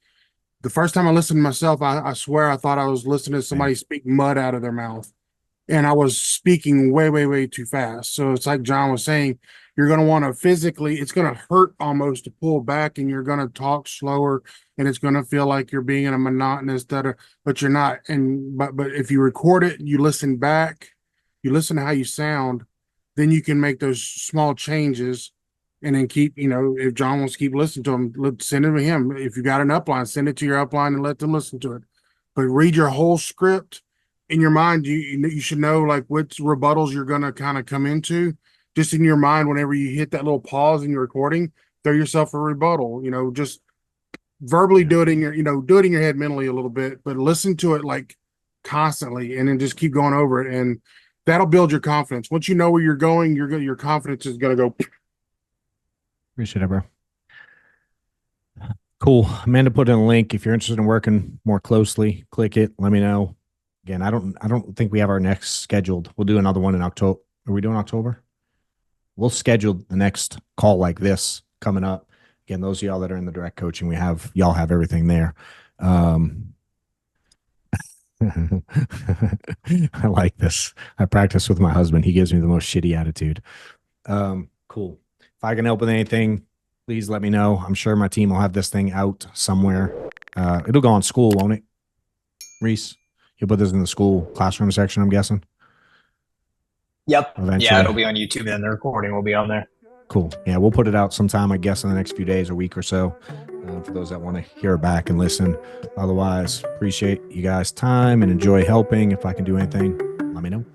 The first time I listened to myself, I swear I thought I was listening to somebody speak mud out of their mouth. And I was speaking way, way, way too fast. So it's like John was saying, you're going to want to physically, it's going to hurt almost to pull back and you're going to talk slower and it's going to feel like you're being in a monotonous stutter, but you're not. But if you record it, you listen back, you listen to how you sound, then you can make those small changes and then keep, if John wants to keep listening to him, send it to him. If you got an upline, send it to your upline and let them listen to it. But read your whole script. In your mind, you should know what rebuttals you're going to kind of come into. Just in your mind, whenever you hit that little pause in your recording, throw yourself a rebuttal. Just verbally do it in your, do it in your head mentally a little bit, but listen to it constantly, and then just keep going over it, and that'll build your confidence. Once you know where you're going, your confidence is going to go. Appreciate it, bro. Cool. Amanda put in a link. If you're interested in working more closely, click it. Let me know. Again, I don't think we have our next scheduled. We'll do another one in October. Are we doing October? We'll schedule the next call like this coming up. Again, those of y'all that are in the direct coaching, y'all have everything there. I like this. I practice with my husband. He gives me the most shitty attitude. Cool. If I can help with anything, please let me know. I'm sure my team will have this thing out somewhere. It'll go on school, won't it? Reese? You'll put this in the school classroom section, I'm guessing? Yep. Eventually. Yeah, it'll be on YouTube and the recording will be on there. Cool. Yeah, we'll put it out sometime, I guess, in the next few days or week or so for those that want to hear it back and listen. Otherwise, appreciate you guys' time and enjoy helping. If I can do anything, let me know.